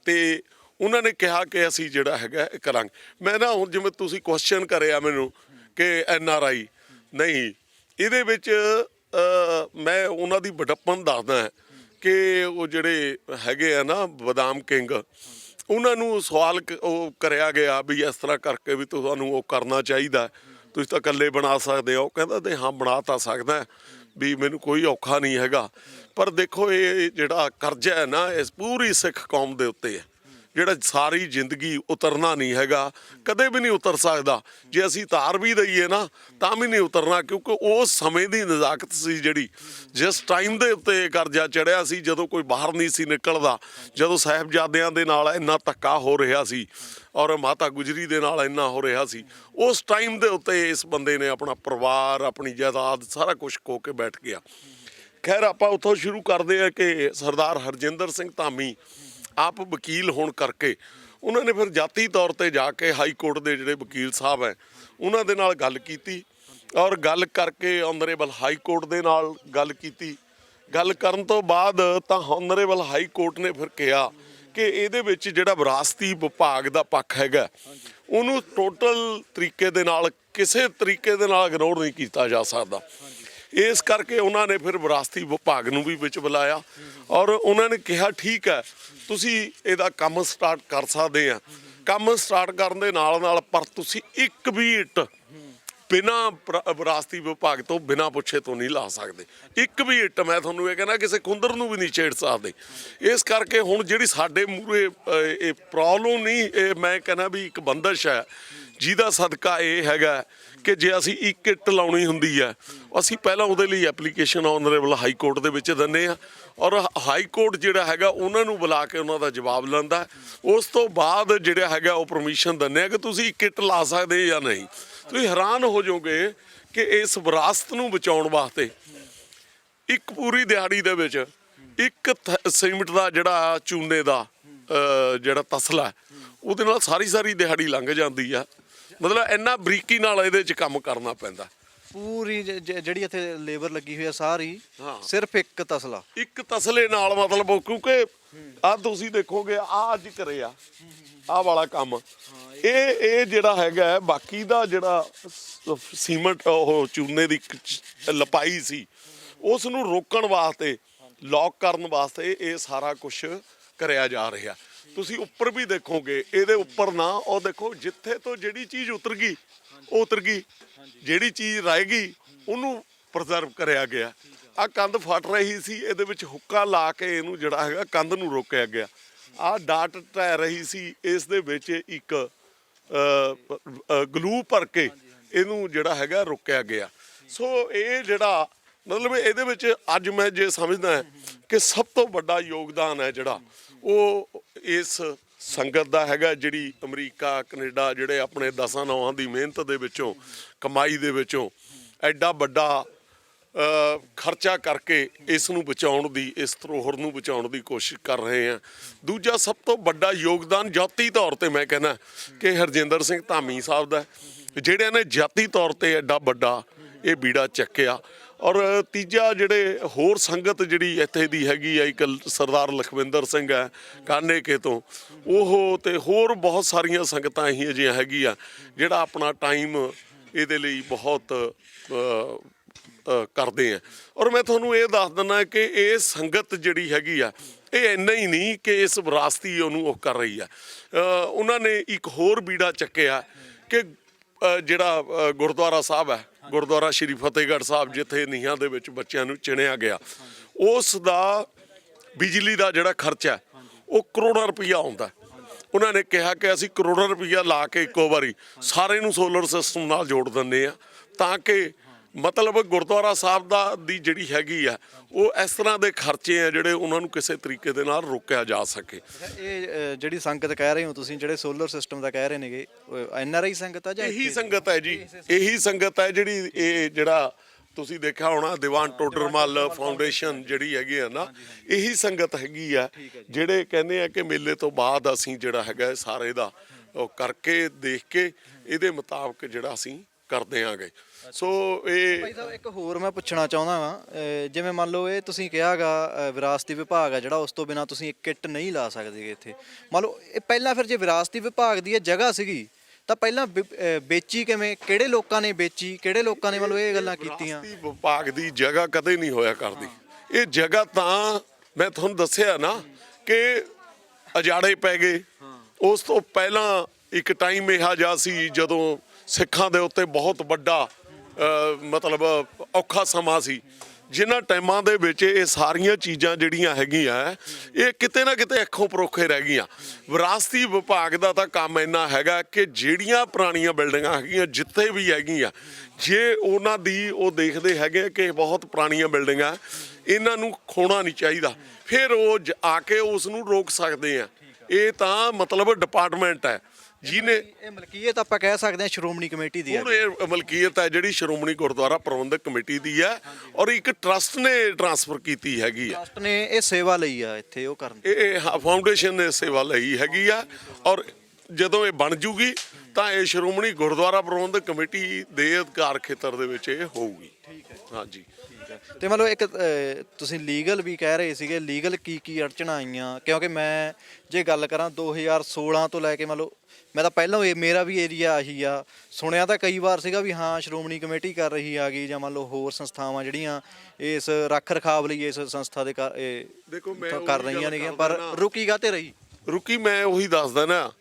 ਤੇ ਉਹਨਾਂ ਨੇ ਕਿਹਾ ਕਿ ਅਸੀਂ ਜਿਹੜਾ ਹੈਗਾ ਇਹ ਕਰਾਂਗੇ। ਮੈਂ ਨਾ ਹੁਣ ਜਿਵੇਂ ਤੁਸੀਂ ਕੁਐਸਚਨ ਕਰਿਆ ਮੈਨੂੰ ਕਿ ਐਨਆਰਆਈ ਨਹੀਂ, ਇਹਦੇ ਵਿੱਚ ਮੈਂ ਉਹਨਾਂ ਦੀ ਵਡੱਪਨ ਦੱਸਦਾ ਕਿ ਉਹ ਜਿਹੜੇ ਹੈਗੇ ਆ ਨਾ ਬਦਾਮ ਕਿੰਗ, ਉਹਨਾਂ ਨੂੰ ਸਵਾਲ ਉਹ ਕਰਿਆ ਗਿਆ ਵੀ ਇਸ ਤਰ੍ਹਾਂ ਕਰਕੇ ਵੀ ਤੁਹਾਨੂੰ ਉਹ ਕਰਨਾ ਚਾਹੀਦਾ, ਤੁਸੀਂ ਤਾਂ ਇਕੱਲੇ ਬਣਾ ਸਕਦੇ ਹੋ। ਉਹ ਕਹਿੰਦਾ ਤੇ ਹਾਂ ਬਣਾ ਤਾਂ ਸਕਦਾ ਵੀ, ਮੈਨੂੰ ਕੋਈ ਔਖਾ ਨਹੀਂ ਹੈਗਾ। ਪਰ ਦੇਖੋ ਇਹ ਜਿਹੜਾ ਕਰਜ਼ਾ ਹੈ ਨਾ ਇਸ ਪੂਰੀ ਸਿੱਖ ਕੌਮ ਦੇ ਉੱਤੇ ਹੈ, ਜਿਹੜਾ ਸਾਰੀ ਜ਼ਿੰਦਗੀ ਉਤਰਨਾ ਨਹੀਂ ਹੈਗਾ, ਕਦੇ ਵੀ ਨਹੀਂ ਉਤਰ ਸਕਦਾ। ਜੇ ਅਸੀਂ ਤਾਰ ਵੀ ਦਈਏ ਨਾ ਤਾਂ ਵੀ ਨਹੀਂ ਉਤਰਨਾ, ਕਿਉਂਕਿ ਉਸ ਸਮੇਂ ਦੀ ਨਜ਼ਾਕਤ ਸੀ ਜਿਹੜੀ, ਜਿਸ ਟਾਈਮ ਦੇ ਉੱਤੇ ਕਰਜ਼ਾ ਚੜਿਆ ਸੀ, ਜਦੋਂ ਕੋਈ ਬਾਹਰ ਨਹੀਂ ਸੀ ਨਿਕਲਦਾ, ਜਦੋਂ ਸਾਹਿਬਜ਼ਾਦਿਆਂ ਦੇ ਨਾਲ ਇੰਨਾ ਧੱਕਾ ਹੋ ਰਿਹਾ ਸੀ ਔਰ ਮਾਤਾ ਗੁਜਰੀ ਦੇ ਨਾਲ ਇੰਨਾ ਹੋ ਰਿਹਾ ਸੀ, ਉਸ ਟਾਈਮ ਦੇ ਉੱਤੇ ਇਸ ਬੰਦੇ ਨੇ ਆਪਣਾ ਪਰਿਵਾਰ, ਆਪਣੀ ਜਾਇਦਾਦ ਸਾਰਾ ਕੁਝ ਖੋ ਕੇ ਬੈਠ ਗਿਆ। ਖੈਰ ਆਪਾਂ ਉੱਥੋਂ ਸ਼ੁਰੂ ਕਰਦੇ ਹਾਂ ਕਿ ਸਰਦਾਰ ਹਰਜਿੰਦਰ ਸਿੰਘ ਧਾਮੀ ਆਪ ਵਕੀਲ ਹੋਣ ਕਰਕੇ ਉਹਨਾਂ ਨੇ ਫਿਰ ਜਾਤੀ ਤੌਰ ਤੇ ਜਾ ਕੇ ਹਾਈ ਕੋਰਟ ਦੇ ਜਿਹੜੇ ਵਕੀਲ ਸਾਹਿਬ ਹੈ ਉਹਨਾਂ ਦੇ ਨਾਲ ਗੱਲ ਕੀਤੀ ਔਰ ਗੱਲ ਕਰਕੇ ਆਨਰੇਬਲ ਹਾਈ ਕੋਰਟ ਦੇ ਨਾਲ ਗੱਲ ਕੀਤੀ। ਗੱਲ ਕਰਨ ਤੋਂ ਬਾਅਦ ਤਾਂ ਆਨਰੇਬਲ ਹਾਈ ਕੋਰਟ ਨੇ ਫਿਰ ਕਿਹਾ ਕਿ ਇਹਦੇ ਵਿੱਚ ਜਿਹੜਾ ਵਿਰਾਸਤੀ ਵਿਭਾਗ ਦਾ ਪੱਖ ਹੈਗਾ ਉਹਨੂੰ ਟੋਟਲ ਤਰੀਕੇ ਦੇ ਨਾਲ ਕਿਸੇ ਤਰੀਕੇ ਦੇ ਨਾਲ ਇਗਨੋਰ ਨਹੀਂ ਕੀਤਾ ਜਾ ਸਕਦਾ। ਇਸ ਕਰਕੇ ਉਹਨਾਂ ਨੇ ਫਿਰ ਵਿਰਾਸਤੀ ਵਿਭਾਗ ਨੂੰ ਵੀ ਵਿੱਚ ਬੁਲਾਇਆ ਔਰ ਉਹਨਾਂ ਨੇ ਕਿਹਾ ਠੀਕ ਹੈ ਤੁਸੀਂ ਇਹਦਾ ਕੰਮ ਸਟਾਰਟ ਕਰ ਸਕਦੇ ਆ। ਕੰਮ ਸਟਾਰਟ ਕਰਨ ਦੇ ਨਾਲ ਨਾਲ ਪਰ ਤੁਸੀਂ ਇੱਕ ਵੀ ਇੱਟ ਬਿਨਾਂ ਵਿਰਾਸਤੀ ਵਿਭਾਗ ਤੋਂ ਬਿਨਾਂ ਪੁੱਛੇ ਤੋਂ ਨਹੀਂ ਲਾ ਸਕਦੇ। ਇੱਕ ਵੀ ਇੱਟ ਮੈਂ ਤੁਹਾਨੂੰ ਇਹ ਕਹਿੰਦਾ ਕਿਸੇ ਖੁੰਦਰ ਨੂੰ ਵੀ ਨਹੀਂ ਛੇੜ ਸਕਦੇ। ਇਸ ਕਰਕੇ ਹੁਣ ਜਿਹੜੀ ਸਾਡੇ ਮੂਹਰੇ ਇਹ ਪ੍ਰੋਬਲਮ ਨਹੀਂ, ਇਹ ਮੈਂ ਕਹਿੰਦਾ ਵੀ ਇੱਕ ਬੰਦਸ਼ ਹੈ ਜਿਹਦਾ ਸਦਕਾ ਇਹ ਹੈਗਾ ਕਿ ਜੇ ਅਸੀਂ ਇੱਕ ਇੱਟ ਲਾਉਣੀ ਹੁੰਦੀ ਹੈ ਅਸੀਂ ਪਹਿਲਾਂ ਉਹਦੇ ਲਈ ਐਪਲੀਕੇਸ਼ਨ ਆਨਰੇਬਲ ਹਾਈ ਕੋਰਟ ਦੇ ਵਿੱਚ ਦਿੰਦੇ ਹਾਂ ਔਰ ਹਾਈ ਕੋਰਟ ਜਿਹੜਾ ਹੈਗਾ ਉਹਨਾਂ ਨੂੰ ਬੁਲਾ ਕੇ ਉਹਨਾਂ ਦਾ ਜਵਾਬ ਲੈਂਦਾ। ਉਸ ਤੋਂ ਬਾਅਦ ਜਿਹੜਾ ਹੈਗਾ ਉਹ ਪਰਮਿਸ਼ਨ ਦਿੰਦੇ ਆ ਕਿ ਤੁਸੀਂ ਇੱਕ ਇੱਟ ਲਾ ਸਕਦੇ ਜਾਂ ਨਹੀਂ। ਤੁਸੀਂ ਹੈਰਾਨ ਹੋ ਜਾਓਗੇ ਕਿ ਇਸ ਵਿਰਾਸਤ ਨੂੰ ਬਚਾਉਣ ਵਾਸਤੇ ਇੱਕ ਪੂਰੀ ਦਿਹਾੜੀ ਦੇ ਵਿੱਚ ਇੱਕ ਸੀਮਿੰਟ ਦਾ ਜਿਹੜਾ ਚੂਨੇ ਦਾ ਜਿਹੜਾ ਤਸਲਾ ਉਹਦੇ ਨਾਲ ਸਾਰੀ ਦਿਹਾੜੀ ਲੰਘ ਜਾਂਦੀ ਆ। ਮਤਲਬ ਇੰਨਾ ਬਰੀਕੀ ਨਾਲ ਇਹਦੇ 'ਚ ਕੰਮ ਕਰਨਾ ਪੈਂਦਾ। ਪੂਰੀ ਜਿਹੜੀ ਇੱਥੇ ਲੇਬਰ ਲੱਗੀ ਹੋਈ ਆ ਸਾਰੀ ਹਾਂ। ਸਿਰਫ ਇੱਕ ਤਸਲਾ, ਇੱਕ ਤਸਲੇ ਨਾਲ ਮਤਲਬ ਕਿਉਂਕਿ ਆ ਤੁਸੀਂ ਦੇਖੋਗੇ ਆ ਅੱਜ ਕਰੇ ਆ ਵਾਲਾ ਕੰਮ ਇਹ ਜਿਹੜਾ ਹੈਗਾ ਬਾਕੀ ਦਾ ਜਿਹੜਾ ਸੀਮੈਂਟ ਉਹ ਚੂਨੇ ਦੀ ਲਪਾਈ ਸੀ ਉਸ ਨੂੰ ਰੋਕਣ ਵਾਸਤੇ ਲੌਕ ਕਰਨ ਵਾਸਤੇ ਇਹ ਸਾਰਾ ਕੁਝ ਕਰਿਆ ਜਾ ਰਿਹਾ। ਤੁਸੀਂ ਉੱਪਰ ਵੀ ਦੇਖੋਗੇ ਇਹਦੇ ਉੱਪਰ ਨਾ ਉਹ ਦੇਖੋ ਜਿੱਥੇ ਤੋਂ ਜਿਹੜੀ ਚੀਜ਼ ਉਤਰ ਗਈ ਉਹ ਉਤਰ ਗਈ, ਜਿਹੜੀ ਚੀਜ਼ ਰਹਿ ਗਈ ਉਹਨੂੰ ਪ੍ਰੀਜ਼ਰਵ ਕਰਿਆ ਗਿਆ। ਆ ਕੰਧ ਫਟ ਰਹੀ ਸੀ ਇਹਦੇ ਵਿੱਚ ਹੁੱਕਾ ਲਾ ਕੇ ਇਹਨੂੰ ਜਿਹੜਾ ਹੈਗਾ ਕੰਧ ਨੂੰ ਰੋਕਿਆ ਗਿਆ। ਆ ਡਾਟ ਟਹਿ ਰਹੀ ਸੀ ਇਸ ਦੇ ਵਿੱਚ ਇੱਕ ਗਲੂ ਭਰ ਕੇ ਇਹਨੂੰ ਜਿਹੜਾ ਹੈਗਾ ਰੋਕਿਆ ਗਿਆ। ਸੋ ਇਹ ਜਿਹੜਾ ਮਤਲਬ ਇਹਦੇ ਵਿੱਚ ਅੱਜ ਮੈਂ ਜੇ ਸਮਝਦਾ ਕਿ ਸਭ ਤੋਂ ਵੱਡਾ ਯੋਗਦਾਨ ਹੈ ਜਿਹੜਾ ਉਹ ਇਸ ਸੰਗਤ ਦਾ ਹੈਗਾ, ਜਿਹੜੀ ਅਮਰੀਕਾ ਕੈਨੇਡਾ ਜਿਹੜੇ ਆਪਣੇ 10 ਦੀ ਮਿਹਨਤ ਦੇ ਵਿੱਚੋਂ ਕਮਾਈ ਦੇ ਵਿੱਚੋਂ ਐਡਾ ਵੱਡਾ ਖਰਚਾ ਕਰਕੇ ਇਸ ਨੂੰ ਬਚਾਉਣ ਦੀ, ਇਸ ਧਰੋਹਰ ਨੂੰ ਬਚਾਉਣ ਦੀ ਕੋਸ਼ਿਸ਼ ਕਰ ਰਹੇ ਆ। ਦੂਜਾ ਸਭ ਤੋਂ ਵੱਡਾ ਯੋਗਦਾਨ ਜਾਤੀ ਤੌਰ ਤੇ ਮੈਂ ਕਹਿੰਦਾ ਕਿ ਹਰਜਿੰਦਰ ਸਿੰਘ ਧਾਮੀ ਸਾਹਿਬ ਦਾ, ਜਿਹੜਿਆਂ ਨੇ ਜਾਤੀ ਤੌਰ ਤੇ ਐਡਾ ਵੱਡਾ ਇਹ ਬੀੜਾ ਚੱਕਿਆ। ਔਰ ਤੀਜਾ ਜਿਹੜੇ ਹੋਰ ਸੰਗਤ ਜਿਹੜੀ ਇੱਥੇ ਦੀ ਹੈਗੀ ਆ, ਇੱਕ ਸਰਦਾਰ ਲਖਵਿੰਦਰ ਸਿੰਘ ਹੈ ਕਾਨੇਕੇ ਤੋਂ, ਉਹ ਤੇ ਹੋਰ ਬਹੁਤ ਸਾਰੀਆਂ ਸੰਗਤਾਂ ਇਹੀ ਜਿਹੀਆਂ ਹੈਗੀਆਂ ਜਿਹੜਾ ਆਪਣਾ ਟਾਈਮ ਇਹਦੇ ਲਈ ਬਹੁਤ ਕਰਦੇ ਆ। ਔਰ ਮੈਂ ਤੁਹਾਨੂੰ ਇਹ ਦੱਸ ਦਿੰਦਾ ਕਿ ਇਹ ਸੰਗਤ ਜਿਹੜੀ ਹੈਗੀ ਆ ਇਹ ਇੰਨਾ ਹੀ ਨਹੀਂ ਕਿ ਇਸ ਵਿਰਾਸਤੀ ਉਹਨੂੰ ਉਹ ਕਰ ਰਹੀ ਆ, ਉਹਨਾਂ ਨੇ ਇੱਕ ਹੋਰ ਬੀੜਾ ਚੱਕਿਆ ਕਿ ਜਿਹੜਾ ਗੁਰਦੁਆਰਾ ਸਾਹਿਬ ਹੈ, ਗੁਰਦੁਆਰਾ ਸ਼੍ਰੀ ਫਤਿਹਗੜ੍ਹ ਸਾਹਿਬ ਜਿੱਥੇ ਨੀਹਾਂ ਦੇ ਵਿੱਚ ਬੱਚਿਆਂ ਨੂੰ ਚਿਣਿਆ ਗਿਆ, ਉਸ ਦਾ ਬਿਜਲੀ ਦਾ ਜਿਹੜਾ ਖਰਚਾ ਉਹ ਕਰੋੜਾਂ ਰੁਪਈਆ ਆਉਂਦਾ। ਉਹਨਾਂ ਨੇ ਕਿਹਾ ਕਿ ਅਸੀਂ ਕਰੋੜਾਂ ਰੁਪਈਆ ਲਾ ਕੇ ਇੱਕੋ ਵਾਰੀ ਸਾਰੇ ਨੂੰ ਸੋਲਰ ਸਿਸਟਮ ਨਾਲ ਜੋੜ ਦਿੰਦੇ ਆ ਤਾਂ ਕਿ ਮਤਲਬ ਗੁਰਦੁਆਰਾ ਸਾਹਿਬ ਦੀ ਜਿਹੜੀ ਹੈਗੀ ਆ ਉਹ ਇਸ ਤਰ੍ਹਾਂ ਦੇ ਖਰਚੇ ਆ ਜਿਹੜੇ ਉਹਨਾਂ ਨੂੰ ਕਿਸੇ ਤਰੀਕੇ ਦੇ ਨਾਲ ਰੋਕਿਆ ਜਾ ਸਕੇ। ਇਹ ਜਿਹੜੀ ਸੰਗਤ ਕਹਿ ਰਹੇ ਹੋ ਤੁਸੀਂ, ਜਿਹੜੇ ਸੋਲਰ ਸਿਸਟਮ ਦਾ ਕਹਿ ਰਹੇ ਨੇਗੇ, NRI ਸੰਗਤ ਆ ਜਾਂ ਇਹੀ ਸੰਗਤ ਹੈ ਜੀ, ਇਹੀ ਸੰਗਤ ਹੈ ਜਿਹੜੀ ਇਹ ਜਿਹੜਾ ਤੁਸੀਂ ਦੇਖਿਆ ਹੋਣਾ ਦੀਵਾਨ ਟੋਡਰਮਲ ਫਾਊਂਡੇਸ਼ਨ ਜਿਹੜੀ ਹੈਗੀ ਆ ਨਾ, ਇਹੀ ਸੰਗਤ ਹੈਗੀ ਆ ਜਿਹੜੇ ਕਹਿੰਦੇ ਆ ਕਿ ਮੇਲੇ ਤੋਂ ਬਾਅਦ ਅਸੀਂ ਜਿਹੜਾ ਹੈਗਾ ਸਾਰੇ ਦਾ ਉਹ ਕਰਕੇ ਦੇਖ ਕੇ ਇਹਦੇ ਮੁਤਾਬਕ ਜਿਹੜਾ ਅਸੀਂ ਕਰਦੇ ਆਂਗੇ। ਸੋ ਇਹ ਭਾਈ ਸਾਹਿਬ ਇੱਕ ਹੋਰ ਮੈਂ ਪੁੱਛਣਾ ਚਾਹੁੰਦਾ ਵਾਂ, ਜਿਵੇਂ ਮੰਨ ਲਓ ਇਹ ਤੁਸੀਂ ਕਿਹਾਗਾ ਵਿਰਾਸਤੀ ਵਿਭਾਗ ਆ ਜਿਹੜਾ, ਉਸ ਤੋਂ ਬਿਨਾਂ ਤੁਸੀਂ ਇੱਕ ਕਿੱਟ ਨਹੀਂ ਲਾ ਸਕਦੇ ਇੱਥੇ। ਮੰਨ ਲਓ ਇਹ ਪਹਿਲਾਂ ਫਿਰ ਜੇ ਵਿਰਾਸਤੀ ਵਿਭਾਗ ਦੀ ਇਹ ਜਗ੍ਹਾ ਸੀਗੀ ਤਾਂ ਪਹਿਲਾਂ ਵੇਚੀ ਕਿਵੇਂ, ਕਿਹੜੇ ਲੋਕਾਂ ਨੇ ਵੇਚੀ, ਕਿਹੜੇ ਲੋਕਾਂ ਨੇ ਮਤਲਬ ਇਹ ਗੱਲਾਂ ਕੀਤੀਆਂ? ਵਿਰਾਸਤੀ ਵਿਭਾਗ ਦੀ ਜਗ੍ਹਾ ਕਦੇ ਨਹੀਂ ਹੋਇਆ ਕਰਦੀ। ਇਹ ਜਗ੍ਹਾ ਤਾਂ ਮੈਂ ਤੁਹਾਨੂੰ ਦੱਸਿਆ ਨਾ ਕਿ ਅਜਾੜੇ ਪੈ ਗਏ। ਉਸ ਤੋਂ ਪਹਿਲਾਂ ਇੱਕ ਟਾਈਮ ਇਹੋ ਜਿਹਾ ਸੀ ਜਦੋਂ ਸਿੱਖਾਂ ਦੇ ਉੱਤੇ ਬਹੁਤ ਵੱਡਾ ਮਤਲਬ ਔਖਾ ਸਮਾਂ ਸੀ, ਜਿਨ੍ਹਾਂ ਟਾਈਮਾਂ ਦੇ ਵਿੱਚ ਇਹ ਸਾਰੀਆਂ ਚੀਜ਼ਾਂ ਜਿਹੜੀਆਂ ਹੈਗੀਆਂ ਇਹ ਕਿਤੇ ਨਾ ਕਿਤੇ ਅੱਖੋਂ ਪਰੋਖੇ ਰਹਿ ਗਈਆਂ। ਵਿਰਾਸਤੀ ਵਿਭਾਗ ਦਾ ਤਾਂ ਕੰਮ ਇੰਨਾ ਹੈਗਾ ਕਿ ਜਿਹੜੀਆਂ ਪੁਰਾਣੀਆਂ ਬਿਲਡਿੰਗਾਂ ਹੈਗੀਆਂ ਜਿੱਥੇ ਵੀ ਹੈਗੀਆਂ, ਜੇ ਉਹਨਾਂ ਦੀ ਉਹ ਦੇਖਦੇ ਹੈਗੇ ਕਿ ਬਹੁਤ ਪੁਰਾਣੀਆਂ ਬਿਲਡਿੰਗਾਂ ਇਹਨਾਂ ਨੂੰ ਖੋਣਾ ਨਹੀਂ ਚਾਹੀਦਾ, ਫਿਰ ਉਹ ਆ ਕੇ ਉਸ ਨੂੰ ਰੋਕ ਸਕਦੇ ਆ। ਇਹ ਤਾਂ ਮਤਲਬ ਡਿਪਾਰਟਮੈਂਟ ਹੈ ਜਿਹਨੇ ਇਹ ਮਲਕੀਅਤ ਆਪਾਂ ਕਹਿ ਸਕਦੇ ਹਾਂ ਸ਼੍ਰੋਮਣੀ ਕਮੇਟੀ ਦੀ ਹੈ। ਹੁਣ ਇਹ ਮਲਕੀਅਤ ਹੈ ਜਿਹੜੀ ਸ਼੍ਰੋਮਣੀ ਗੁਰਦੁਆਰਾ ਪ੍ਰਬੰਧਕ ਕਮੇਟੀ ਦੀ ਹੈ ਔਰ ਇੱਕ ਟਰਸਟ ਨੇ ਟਰਾਂਸਫਰ ਕੀਤੀ ਹੈਗੀ ਆ। ਟਰਸਟ ਨੇ ਇਹ ਸੇਵਾ ਲਈ ਆ ਇੱਥੇ ਉਹ ਕਰਨ, ਇਹ ਫਾਊਂਡੇਸ਼ਨ ਨੇ ਸੇਵਾ ਲਈ ਹੈਗੀ ਆ ਔਰ ਜਦੋਂ ਇਹ ਬਣ ਜੂਗੀ ਤਾਂ ਇਹ ਸ਼੍ਰੋਮਣੀ ਗੁਰਦੁਆਰਾ ਪ੍ਰਬੰਧਕ ਕਮੇਟੀ ਦੇ ਅਧਿਕਾਰ ਖੇਤਰ ਦੇ ਵਿੱਚ ਇਹ ਹੋਊਗੀ। ਠੀਕ ਹੈ, ਹਾਂਜੀ। ਤੇ ਮਤਲਬ ਇੱਕ ਤੁਸੀਂ ਲੀਗਲ ਵੀ ਕਹਿ ਰਹੇ ਸੀਗੇ, ਲੀਗਲ ਕੀ ਅੜਚਣਾਂ ਆਈਆਂ? ਕਿਉਂਕਿ ਮੈਂ ਜੇ ਗੱਲ ਕਰਾਂ 2016 ਤੋਂ ਲੈ ਕੇ ਮਤਲਬ ਮੈਂ ਤਾਂ ਪਹਿਲਾਂ ਮੇਰਾ ਵੀ ਏਰੀਆ ਆਹੀ ਆ, ਸੁਣਿਆ ਤਾਂ ਕਈ ਵਾਰ ਸੀਗਾ ਵੀ ਹਾਂ ਸ਼੍ਰੋਮਣੀ ਕਮੇਟੀ ਕਰ ਰਹੀ ਆ ਗਈ ਜਾਂ ਮੰਨ ਲਓ ਹੋਰ ਸੰਸਥਾਵਾਂ ਜਿਹੜੀਆਂ ਇਸ ਰੱਖ ਰਖਾਵ ਲਈ ਇਸ ਸੰਸਥਾ ਦੇ ਦੇਖੋ ਮੈਂ ਕਰ ਰਹੀਆਂ ਨੇਗੀਆਂ, ਪਰ ਰੁਕੀ ਗਾ ਤੇ ਰਹੀ ਰੁਕੀ। ਮੈਂ ਉਹੀ ਦੱਸਦਾ ਨਾ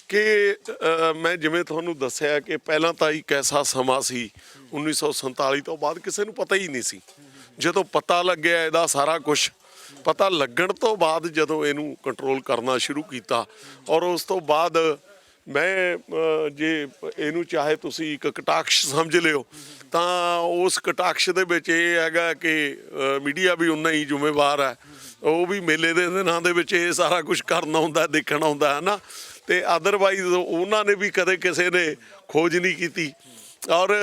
ਕਿ ਮੈਂ ਜਿਵੇਂ ਤੁਹਾਨੂੰ ਦੱਸਿਆ ਕਿ ਪਹਿਲਾਂ ਤਾਂ ਇੱਕ ਐਸਾ ਸਮਾਂ ਸੀ 1947 ਤੋਂ ਬਾਅਦ ਕਿਸੇ ਨੂੰ ਪਤਾ ਹੀ ਨਹੀਂ ਸੀ। ਜਦੋਂ ਪਤਾ ਲੱਗਿਆ ਇਹਦਾ ਸਾਰਾ ਕੁਝ ਪਤਾ ਲੱਗਣ ਤੋਂ ਬਾਅਦ ਜਦੋਂ ਇਹਨੂੰ ਕੰਟਰੋਲ ਕਰਨਾ ਸ਼ੁਰੂ ਕੀਤਾ ਔਰ ਉਸ ਤੋਂ ਬਾਅਦ ਮੈਂ ਜੇ ਇਹਨੂੰ ਚਾਹੇ ਤੁਸੀਂ ਇੱਕ ਕਟਾਕਸ਼ ਸਮਝ ਲਿਓ ਤਾਂ ਉਸ ਕਟਾਕਸ਼ ਦੇ ਵਿੱਚ ਇਹ ਹੈਗਾ ਕਿ ਮੀਡੀਆ ਵੀ ਉਨਾ ਹੀ ਜ਼ਿੰਮੇਵਾਰ ਹੈ। ਉਹ ਵੀ ਮੇਲੇ ਦੇ ਦਿਨਾਂ ਦੇ ਵਿੱਚ ਇਹ ਸਾਰਾ ਕੁਝ ਕਰਨਾ ਹੁੰਦਾ, ਦੇਖਣਾ ਹੁੰਦਾ ਹੈ ਨਾ, ਤੇ ਅਦਰਵਾਈਜ਼ ਉਹਨਾਂ ਨੇ ਵੀ ਕਦੇ ਕਿਸੇ ਨੇ ਖੋਜ ਨਹੀਂ ਕੀਤੀ। ਔਰ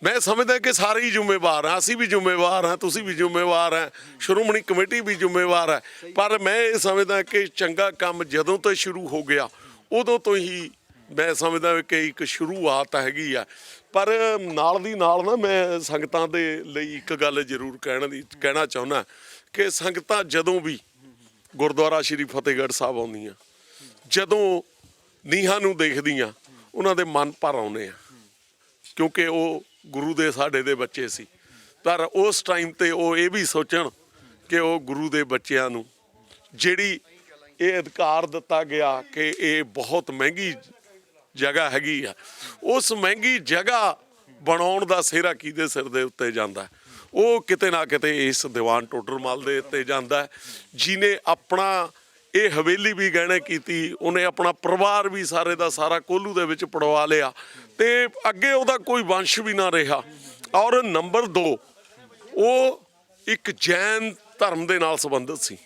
ਮੈਂ ਸਮਝਦਾ ਕਿ ਸਾਰੇ ਹੀ ਜ਼ਿੰਮੇਵਾਰ ਹਾਂ, ਅਸੀਂ ਵੀ ਜ਼ਿੰਮੇਵਾਰ ਹਾਂ, ਤੁਸੀਂ ਵੀ ਜ਼ਿੰਮੇਵਾਰ ਹੈ, ਸ਼੍ਰੋਮਣੀ ਕਮੇਟੀ ਵੀ ਜ਼ਿੰਮੇਵਾਰ ਹੈ। ਪਰ ਮੈਂ ਇਹ ਸਮਝਦਾ ਕਿ ਚੰਗਾ ਕੰਮ ਜਦੋਂ ਤੋਂ ਸ਼ੁਰੂ ਹੋ ਗਿਆ ਉਦੋਂ ਤੋਂ ਹੀ ਮੈਂ ਸਮਝਦਾ ਕਿ ਇੱਕ ਸ਼ੁਰੂਆਤ ਹੈਗੀ ਆ। ਪਰ ਨਾਲ ਦੀ ਨਾਲ ਨਾ ਮੈਂ ਸੰਗਤਾਂ ਦੇ ਲਈ ਇੱਕ ਗੱਲ ਜ਼ਰੂਰ ਕਹਿਣਾ ਚਾਹੁੰਦਾ ਕਿ ਸੰਗਤਾਂ ਜਦੋਂ ਵੀ ਗੁਰਦੁਆਰਾ ਸ਼੍ਰੀ ਫਤਿਹਗੜ੍ਹ ਸਾਹਿਬ ਆਉਂਦੀਆਂ, ਜਦੋਂ ਨੀਹਾਂ ਨੂੰ ਦੇਖਦੀਆਂ, ਉਹਨਾਂ ਦੇ ਮਨ ਭਰ ਆਉਂਦੇ ਆ, ਕਿਉਂਕਿ ਉਹ ਗੁਰੂ ਦੇ ਸਾਡੇ ਦੇ ਬੱਚੇ ਸੀ। ਪਰ ਉਸ ਟਾਈਮ ਤੇ ਉਹ ਇਹ ਵੀ ਸੋਚਣ ਕਿ ਉਹ ਗੁਰੂ ਦੇ ਬੱਚਿਆਂ ਨੂੰ ਜਿਹੜੀ ਇਹ ਅਧਿਕਾਰ ਦਿੱਤਾ ਗਿਆ ਕਿ ਇਹ ਬਹੁਤ ਮਹਿੰਗੀ ਜਗ੍ਹਾ ਹੈਗੀ ਆ, ਉਸ ਮਹਿੰਗੀ ਜਗ੍ਹਾ ਬਣਾਉਣ ਦਾ ਸਿਹਰਾ ਕਿਹਦੇ ਸਿਰ ਦੇ ਉੱਤੇ ਜਾਂਦਾ? ਉਹ ਕਿਤੇ ਨਾ ਕਿਤੇ ਇਸ ਦੀਵਾਨ ਟੋਡਰਮਲ ਦੇ ਉੱਤੇ ਜਾਂਦਾ, ਜਿਹਨੇ ਆਪਣਾ ਇਹ ਹਵੇਲੀ ਵੀ ਗਹਿਣੇ ਕੀਤੀ, ਉਹਨੇ ਆਪਣਾ ਪਰਿਵਾਰ ਵੀ ਸਾਰੇ ਦਾ ਸਾਰਾ ਕੋਹਲੂ ਦੇ ਵਿੱਚ ਪੜਵਾ ਲਿਆ ਤੇ ਅੱਗੇ ਉਹਦਾ ਕੋਈ ਵੰਸ਼ ਵੀ ਨਾ ਰਿਹਾ। ਔਰ ਨੰਬਰ 2, ਉਹ ਇੱਕ ਜੈਨ ਧਰਮ ਦੇ ਨਾਲ ਸੰਬੰਧਿਤ ਸੀ,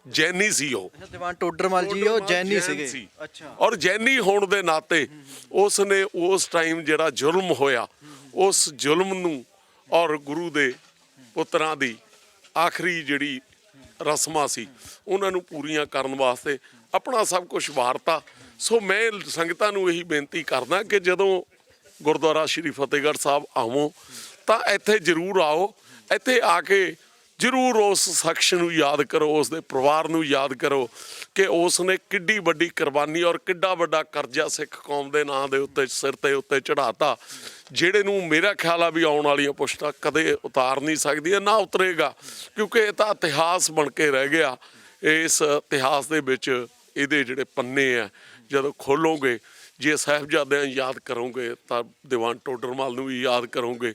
ਜੈਨੀ ਸੀ ਉਹ। ਦੀਵਾਨ ਟੋਡਰਮਲ ਜੀ ਉਹ ਜੈਨੀ ਸੀਗੇ। ਅੱਛਾ। ਔਰ ਜੈਨੀ ਹੋਣ ਦੇ ਨਾਤੇ ਉਸ ਨੇ ਉਸ ਟਾਈਮ ਜਿਹੜਾ ਜ਼ੁਲਮ ਹੋਇਆ, ਉਸ ਜ਼ੁਲਮ ਨੂੰ ਔਰ ਗੁਰੂ ਦੇ ਪੁੱਤਰਾਂ ਦੀ ਆਖਰੀ ਜਿਹੜੀ ਰਸਮਾਂ ਸੀ ਉਹਨਾਂ ਨੂੰ ਪੂਰੀਆਂ ਕਰਨ ਵਾਸਤੇ ਆਪਣਾ ਸਭ ਕੁਝ ਵਾਰਤਾ। ਸੋ ਮੈਂ ਸੰਗਤਾਂ ਨੂੰ ਇਹੀ ਬੇਨਤੀ ਕਰਦਾ ਕਿ ਜਦੋਂ ਗੁਰਦੁਆਰਾ ਸ਼੍ਰੀ ਫਤਿਹਗੜ੍ਹ ਸਾਹਿਬ ਆਵੋ ਤਾਂ ਇੱਥੇ ਜ਼ਰੂਰ ਆਓ, ਇੱਥੇ ਆ ਕੇ ਜ਼ਰੂਰ ਉਸ ਸ਼ਖਸ ਨੂੰ ਯਾਦ ਕਰੋ, ਉਸ ਦੇ ਪਰਿਵਾਰ ਨੂੰ ਯਾਦ ਕਰੋ ਕਿ ਉਸ ਨੇ ਕਿੱਡੀ ਵੱਡੀ ਕੁਰਬਾਨੀ ਔਰ ਕਿੱਡਾ ਵੱਡਾ ਕਰਜ਼ਾ ਸਿੱਖ ਕੌਮ ਦੇ ਨਾਂ ਦੇ ਉੱਤੇ ਸਿਰ ਤੇ ਉੱਤੇ ਚੜਾਤਾ, ਜਿਹੜੇ ਨੂੰ ਮੇਰਾ ਖਿਆਲ ਆ ਵੀ ਆਉਣ ਵਾਲੀਆਂ ਪੁਸ਼ਤਾਂ ਕਦੇ ਉਤਾਰ ਨਹੀਂ ਸਕਦੀਆਂ, ਨਾ ਉਤਰੇਗਾ, ਕਿਉਂਕਿ ਇਹ ਤਾਂ ਇਤਿਹਾਸ ਬਣ ਕੇ ਰਹਿ ਗਿਆ। ਇਸ ਇਤਿਹਾਸ ਦੇ ਵਿੱਚ ਇਹਦੇ ਜਿਹੜੇ ਪੰਨੇ ਆ ਜਦੋਂ ਖੋਲੋਗੇ, ਜੇ ਸਾਹਿਬਜ਼ਾਦਿਆਂ ਨੂੰ ਯਾਦ ਕਰੋਗੇ ਤਾਂ ਦੀਵਾਨ ਟੋਡਰਮਲ ਨੂੰ ਵੀ ਯਾਦ ਕਰੋਗੇ,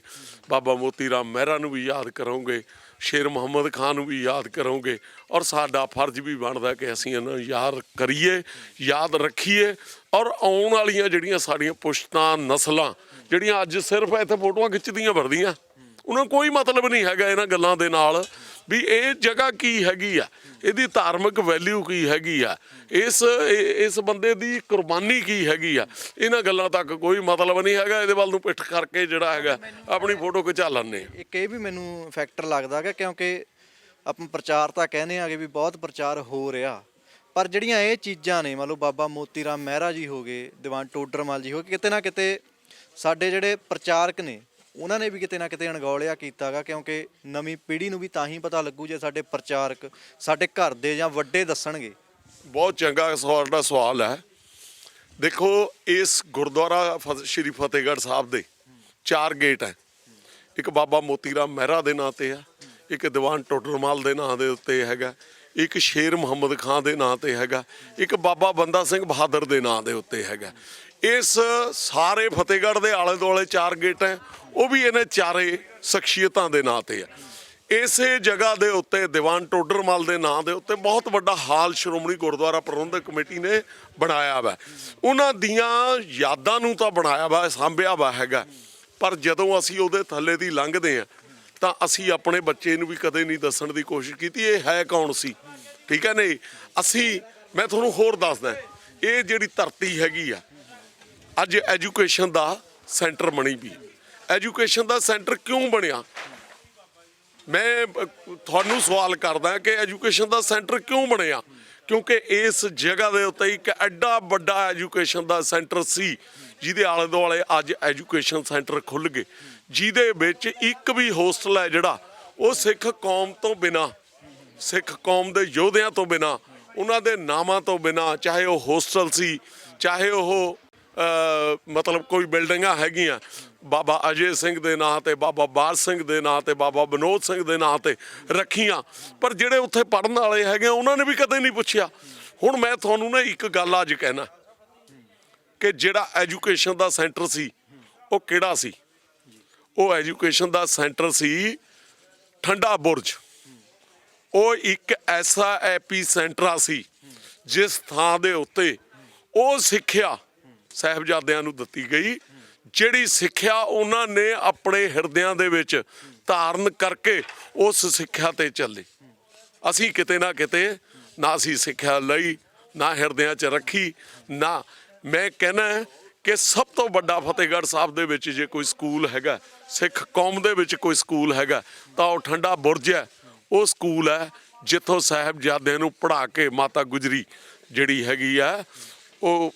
ਬਾਬਾ ਮੋਤੀ ਰਾਮ ਮਹਿਰਾ ਨੂੰ ਵੀ ਯਾਦ ਕਰੋਗੇ, ਸ਼ੇਰ ਮੁਹੰਮਦ ਖਾਨ ਨੂੰ ਵੀ ਯਾਦ ਕਰੋਗੇ। ਔਰ ਸਾਡਾ ਫਰਜ਼ ਵੀ ਬਣਦਾ ਕਿ ਅਸੀਂ ਇਹਨਾਂ ਨੂੰ ਯਾਦ ਕਰੀਏ, ਯਾਦ ਰੱਖੀਏ। ਔਰ ਆਉਣ ਵਾਲੀਆਂ ਜਿਹੜੀਆਂ ਸਾਡੀਆਂ ਪੁਸ਼ਤਾਂ, ਨਸਲਾਂ ਜਿਹੜੀਆਂ ਅੱਜ ਸਿਰਫ ਇੱਥੇ ਫੋਟੋਆਂ ਖਿੱਚਦੀਆਂ ਫਿਰਦੀਆਂ, ਉਹਨਾਂ ਨੂੰ ਕੋਈ ਮਤਲਬ ਨਹੀਂ ਹੈਗਾ ਇਹਨਾਂ ਗੱਲਾਂ ਦੇ ਨਾਲ ਵੀ ਇਹ ਜਗ੍ਹਾ ਕੀ ਹੈਗੀ ਆ, ਇਹਦੀ ਧਾਰਮਿਕ ਵੈਲਿਊ ਕੀ ਹੈਗੀ ਆ, ਇਸ ਬੰਦੇ ਦੀ ਕੁਰਬਾਨੀ ਕੀ ਹੈਗੀ ਆ, ਇਹਨਾਂ ਗੱਲਾਂ ਤੱਕ ਕੋਈ ਮਤਲਬ ਨਹੀਂ ਹੈਗਾ। ਇਹਦੇ ਵੱਲ ਨੂੰ ਪਿੱਠ ਕਰਕੇ ਜਿਹੜਾ ਹੈਗਾ ਆਪਣੀ ਫੋਟੋ ਖਿਚਾ ਲੈਂਦੇ। ਇੱਕ ਇਹ ਵੀ ਮੈਨੂੰ ਫੈਕਟਰ ਲੱਗਦਾ ਕਿ ਕਿਉਂਕਿ ਆਪਾਂ ਪ੍ਰਚਾਰ ਤਾਂ ਕਹਿੰਦੇ ਆਗੇ ਵੀ ਬਹੁਤ ਪ੍ਰਚਾਰ ਹੋ ਰਿਹਾ, ਪਰ ਜਿਹੜੀਆਂ ਇਹ ਚੀਜ਼ਾਂ ਨੇ, ਮੰਨ ਲਓ ਬਾਬਾ ਮੋਤੀ ਰਾਮ ਮਹਿਰਾ ਜੀ ਹੋ ਗਏ, ਦੀਵਾਨ ਟੋਡਰਮਲ ਜੀ ਹੋ ਗਏ, ਕਿਤੇ ਨਾ ਕਿਤੇ ਸਾਡੇ ਜਿਹੜੇ ਪ੍ਰਚਾਰਕ ਨੇ ਉਹਨਾਂ ਨੇ ਵੀ ਕਿਤੇ ਨਾ ਕਿਤੇ ਅਣਗੌਲਿਆ ਕੀਤਾ ਗਾ, ਕਿਉਂਕਿ ਨਵੀਂ ਪੀੜ੍ਹੀ ਨੂੰ ਵੀ ਤਾਂ ਹੀ ਪਤਾ ਲੱਗੂ ਜੇ ਸਾਡੇ ਪ੍ਰਚਾਰਕ ਸਾਡੇ ਘਰ ਦੇ ਜਾਂ ਵੱਡੇ ਦੱਸਣਗੇ। ਬਹੁਤ ਚੰਗਾ ਤੁਹਾਡਾ ਸਵਾਲ ਹੈ। ਦੇਖੋ, ਇਸ ਗੁਰਦੁਆਰਾ ਸ਼੍ਰੀ ਫਤਿਹਗੜ੍ਹ ਸਾਹਿਬ ਦੇ 4 ਗੇਟ ਹੈ। ਇੱਕ ਬਾਬਾ ਮੋਤੀ ਰਾਮ ਮਹਿਰਾ ਦੇ ਨਾਂ ਤੇ ਆ, ਇੱਕ ਦੀਵਾਨ ਟੋਡਰਮਲ ਦੇ ਨਾਂ ਦੇ ਉੱਤੇ ਹੈਗਾ, ਇੱਕ ਸ਼ੇਰ ਮੁਹੰਮਦ ਖਾਨ ਦੇ ਨਾਂ ਤੇ ਹੈਗਾ, ਇੱਕ ਬਾਬਾ ਬੰਦਾ ਸਿੰਘ ਬਹਾਦਰ ਦੇ ਨਾਂ ਦੇ ਉੱਤੇ ਹੈਗਾ। ਇਸ ਸਾਰੇ ਫਤਿਹਗੜ੍ਹ ਦੇ ਆਲੇ ਦੁਆਲੇ 4 ਗੇਟ ਹੈ, ਉਹ ਵੀ ਇਹਨੇ ਚਾਰੇ ਸ਼ਖਸੀਅਤਾਂ ਦੇ ਨਾਂ ਤੇ ਆ। ਇਸੇ ਜਗ੍ਹਾ ਦੇ ਉੱਤੇ ਦੀਵਾਨ ਟੋਡਰਮਲ ਦੇ ਨਾਂ ਦੇ ਉੱਤੇ ਬਹੁਤ ਵੱਡਾ ਹਾਲ ਸ਼੍ਰੋਮਣੀ ਗੁਰਦੁਆਰਾ ਪ੍ਰਬੰਧਕ ਕਮੇਟੀ ਨੇ ਬਣਾਇਆ ਵਾ। ਉਹਨਾਂ ਦੀਆਂ ਯਾਦਾਂ ਨੂੰ ਤਾਂ ਬਣਾਇਆ ਵਾ, ਸਾਂਭਿਆ ਵਾ ਹੈਗਾ, ਪਰ ਜਦੋਂ ਅਸੀਂ ਉਹਦੇ ਥੱਲੇ ਦੀ ਲੰਘਦੇ ਹਾਂ ਤਾਂ ਅਸੀਂ ਆਪਣੇ ਬੱਚੇ ਨੂੰ ਵੀ ਕਦੇ ਨਹੀਂ ਦੱਸਣ ਦੀ ਕੋਸ਼ਿਸ਼ ਕੀਤੀ ਇਹ ਹੈ ਕੌਣ ਸੀ। ਠੀਕ ਹੈ ਨਹੀਂ, ਮੈਂ ਤੁਹਾਨੂੰ ਹੋਰ ਦੱਸਦਾ, ਇਹ ਜਿਹੜੀ ਧਰਤੀ ਹੈਗੀ ਆ ਅੱਜ ਐਜੂਕੇਸ਼ਨ ਦਾ ਸੈਂਟਰ ਬਣੀ ਵੀ। ਐਜੂਕੇਸ਼ਨ ਦਾ ਸੈਂਟਰ ਕਿਉਂ ਬਣਿਆ? ਮੈਂ ਤੁਹਾਨੂੰ ਸਵਾਲ ਕਰਦਾ ਕਿ ਐਜੂਕੇਸ਼ਨ ਦਾ ਸੈਂਟਰ ਕਿਉਂ ਬਣਿਆ? ਕਿਉਂਕਿ ਇਸ ਜਗ੍ਹਾ ਦੇ ਉੱਤੇ ਇੱਕ ਐਡਾ ਵੱਡਾ ਐਜੂਕੇਸ਼ਨ ਦਾ ਸੈਂਟਰ ਸੀ, ਜਿਹਦੇ ਆਲੇ ਦੁਆਲੇ ਅੱਜ ਐਜੂਕੇਸ਼ਨ ਸੈਂਟਰ ਖੁੱਲ੍ਹ ਗਏ, ਜਿਹਦੇ ਵਿੱਚ ਇੱਕ ਵੀ ਹੋਸਟਲ ਹੈ ਜਿਹੜਾ ਉਹ ਸਿੱਖ ਕੌਮ ਤੋਂ ਬਿਨਾਂ, ਸਿੱਖ ਕੌਮ ਦੇ ਯੋਧਿਆਂ ਤੋਂ ਬਿਨਾਂ, ਉਹਨਾਂ ਦੇ ਨਾਮਾਂ ਤੋਂ ਬਿਨਾਂ, ਚਾਹੇ ਉਹ ਹੋਸਟਲ ਸੀ, ਚਾਹੇ ਉਹ ਮਤਲਬ ਕੋਈ ਬਿਲਡਿੰਗਾਂ ਹੈਗੀਆਂ ਬਾਬਾ ਅਜੇ ਸਿੰਘ ਦੇ ਨਾਂ ਤੇ, ਬਾਬਾ ਬਾਰ ਸਿੰਘ ਦੇ ਨਾਂ ਤੇ, ਬਾਬਾ ਵਿਨੋਦ ਸਿੰਘ ਦੇ ਨਾਂ ਤੇ ਰੱਖੀਆਂ, ਪਰ ਜਿਹੜੇ ਉੱਥੇ ਪੜ੍ਹਨ ਵਾਲੇ ਹੈਗੇ ਉਹਨਾਂ ਨੇ ਵੀ ਕਦੇ ਨਹੀਂ ਪੁੱਛਿਆ। ਹੁਣ ਮੈਂ ਤੁਹਾਨੂੰ ਨਾ ਇੱਕ ਗੱਲ ਅੱਜ ਕਹਿਣਾ ਕਿ ਜਿਹੜਾ ਐਜੂਕੇਸ਼ਨ ਦਾ ਸੈਂਟਰ ਸੀ ਉਹ ਕਿਹੜਾ ਸੀ? ਉਹ ਐਜੂਕੇਸ਼ਨ ਦਾ ਸੈਂਟਰ ਸੀ ਠੰਡਾ ਬੁਰਜ। ਉਹ ਇੱਕ ਐਸਾ ਐਪੀ ਸੈਂਟਰ ਸੀ ਜਿਸ ਥਾਂ ਦੇ ਉੱਤੇ ਉਹ ਸਿੱਖਿਆ ਸਾਹਿਬਜ਼ਾਦਿਆਂ ਨੂੰ ਦਿੱਤੀ ਗਈ, ਜਿਹੜੀ ਸਿੱਖਿਆ ਉਹਨਾਂ ਨੇ ਆਪਣੇ ਹਿਰਦਿਆਂ ਦੇ ਵਿੱਚ ਧਾਰਨ ਕਰਕੇ ਉਸ ਸਿੱਖਿਆ ਤੇ ਚੱਲੇ। ਅਸੀਂ ਕਿਤੇ ਨਾ ਕਿਤੇ ਨਾ ਅਸੀਂ ਸਿੱਖਿਆ ਲਈ, ਨਾ ਹਿਰਦਿਆਂ 'ਚ ਰੱਖੀ, ਨਾ। ਮੈਂ ਕਹਿਣਾ ਕਿ ਸਭ ਤੋਂ ਵੱਡਾ ਫਤਿਹਗੜ੍ਹ ਸਾਹਿਬ ਦੇ ਵਿੱਚ ਜੇ ਕੋਈ ਸਕੂਲ ਹੈਗਾ, ਸਿੱਖ ਕੌਮ ਦੇ ਵਿੱਚ ਕੋਈ ਸਕੂਲ ਹੈਗਾ, ਤਾਂ ਉਹ ਠੰਡਾ ਬੁਰਜ ਹੈ। ਉਹ ਸਕੂਲ ਹੈ ਜਿੱਥੋਂ ਸਾਹਿਬਜ਼ਾਦਿਆਂ ਨੂੰ ਪੜ੍ਹਾ ਕੇ ਮਾਤਾ ਗੁਜਰੀ ਜਿਹੜੀ ਹੈਗੀ ਆ ਉਹ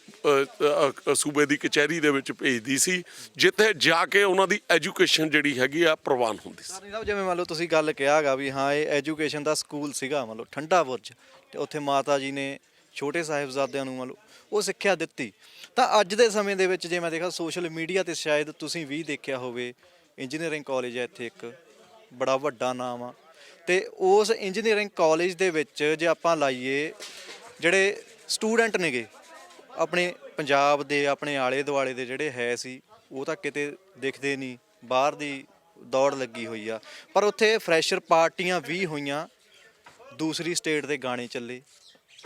ਸੂਬੇ ਦੀ ਕਚਹਿਰੀ ਦੇ ਵਿੱਚ ਭੇਜਦੀ ਸੀ, ਜਿੱਥੇ ਜਾ ਕੇ ਉਹਨਾਂ ਦੀ ਐਜੂਕੇਸ਼ਨ ਜਿਹੜੀ ਹੈਗੀ ਆ ਪ੍ਰਵਾਨ ਹੁੰਦੀ ਸੀ। ਸਾਹਿਬ ਜਿਵੇਂ ਮੰਨ ਲਓ ਤੁਸੀਂ ਗੱਲ ਕਿਹਾਗਾ ਵੀ ਹਾਂ ਇਹ ਐਜੂਕੇਸ਼ਨ ਦਾ ਸਕੂਲ ਸੀਗਾ, ਮੰਨ ਲਓ ਠੰਡਾ ਬੁਰਜ, ਤੇ ਉੱਥੇ ਮਾਤਾ ਜੀ ਨੇ ਛੋਟੇ ਸਾਹਿਬਜ਼ਾਦਿਆਂ ਨੂੰ ਮੰਨ ਲਓ ਉਹ ਸਿੱਖਿਆ ਦਿੱਤੀ। ਤਾਂ ਅੱਜ ਦੇ ਸਮੇਂ ਦੇ ਵਿੱਚ ਜੇ ਮੈਂ ਦੇਖਾਂ ਸੋਸ਼ਲ ਮੀਡੀਆ ਤੇ ਸ਼ਾਇਦ ਤੁਸੀਂ ਵੀ ਦੇਖਿਆ ਹੋਵੇ, ਇੰਜੀਨੀਅਰਿੰਗ ਕਾਲਜ ਹੈ ਇੱਥੇ ਇੱਕ ਬੜਾ ਵੱਡਾ ਨਾਮ ਆ, ਤੇ ਉਸ ਇੰਜੀਨੀਅਰਿੰਗ ਕਾਲਜ ਦੇ ਵਿੱਚ ਜੇ ਆਪਾਂ ਲਾਈਏ ਜਿਹੜੇ ਸਟੂਡੈਂਟ ਨੇਗੇ ਆਪਣੇ ਪੰਜਾਬ ਦੇ, ਆਪਣੇ ਆਲੇ ਦੁਆਲੇ ਦੇ ਜਿਹੜੇ ਹੈ ਸੀ, ਉਹ ਤਾਂ ਕਿਤੇ ਦਿਖਦੇ ਨਹੀਂ, ਬਾਹਰ ਦੀ ਦੌੜ ਲੱਗੀ ਹੋਈ ਆ। ਪਰ ਉੱਥੇ ਫਰੈਸ਼ਰ ਪਾਰਟੀਆਂ ਵੀ ਹੋਈਆਂ, ਦੂਸਰੀ ਸਟੇਟ ਦੇ ਗਾਣੇ ਚੱਲੇ,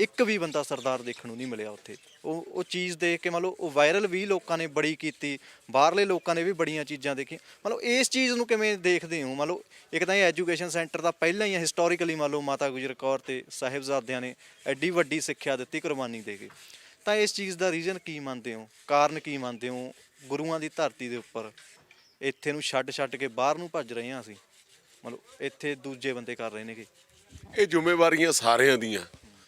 ਇੱਕ ਵੀ ਬੰਦਾ ਸਰਦਾਰ ਦੇਖਣ ਨੂੰ ਨਹੀਂ ਮਿਲਿਆ ਉੱਥੇ। ਉਹ ਚੀਜ਼ ਦੇਖ ਕੇ ਮੰਨ ਲਓ ਉਹ ਵਾਇਰਲ ਵੀ ਲੋਕਾਂ ਨੇ ਬੜੀ ਕੀਤੀ, ਬਾਹਰਲੇ ਲੋਕਾਂ ਨੇ ਵੀ ਬੜੀਆਂ ਚੀਜ਼ਾਂ ਦੇਖੀਆਂ। ਮੰਨ ਲਓ ਇਸ ਚੀਜ਼ ਨੂੰ ਕਿਵੇਂ ਦੇਖਦੇ ਹੋ? ਮੰਨ ਲਓ ਇੱਕ ਤਾਂ ਇਹ ਐਜੂਕੇਸ਼ਨ ਸੈਂਟਰ ਦਾ ਪਹਿਲਾਂ ਹੀ ਹਿਸਟੋਰੀਕਲੀ ਮੰਨ ਲਓ ਮਾਤਾ ਗੁਜਰ ਕੌਰ ਤੇ ਸਾਹਿਬਜ਼ਾਦਿਆਂ ਨੇ ਐਡੀ ਵੱਡੀ ਸਿੱਖਿਆ ਦਿੱਤੀ ਕੁਰਬਾਨੀ ਦੇ ਕੇ, ਤਾਂ ਇਸ ਚੀਜ਼ ਦਾ ਰੀਜ਼ਨ ਕੀ ਮੰਨਦੇ ਹੋ, ਕਾਰਨ ਕੀ ਮੰਨਦੇ ਹੋ? ਗੁਰੂਆਂ ਦੀ ਧਰਤੀ ਦੇ ਉੱਪਰ ਇੱਥੇ ਨੂੰ ਛੱਡ ਕੇ ਬਾਹਰ ਨੂੰ ਭੱਜ ਰਹੇ ਹਾਂ ਅਸੀਂ, ਮਤਲਬ ਇੱਥੇ ਦੂਜੇ ਬੰਦੇ ਕਰ ਰਹੇ ਨੇਗੇ। ਇਹ ਜ਼ਿੰਮੇਵਾਰੀਆਂ ਸਾਰਿਆਂ ਦੀਆਂ,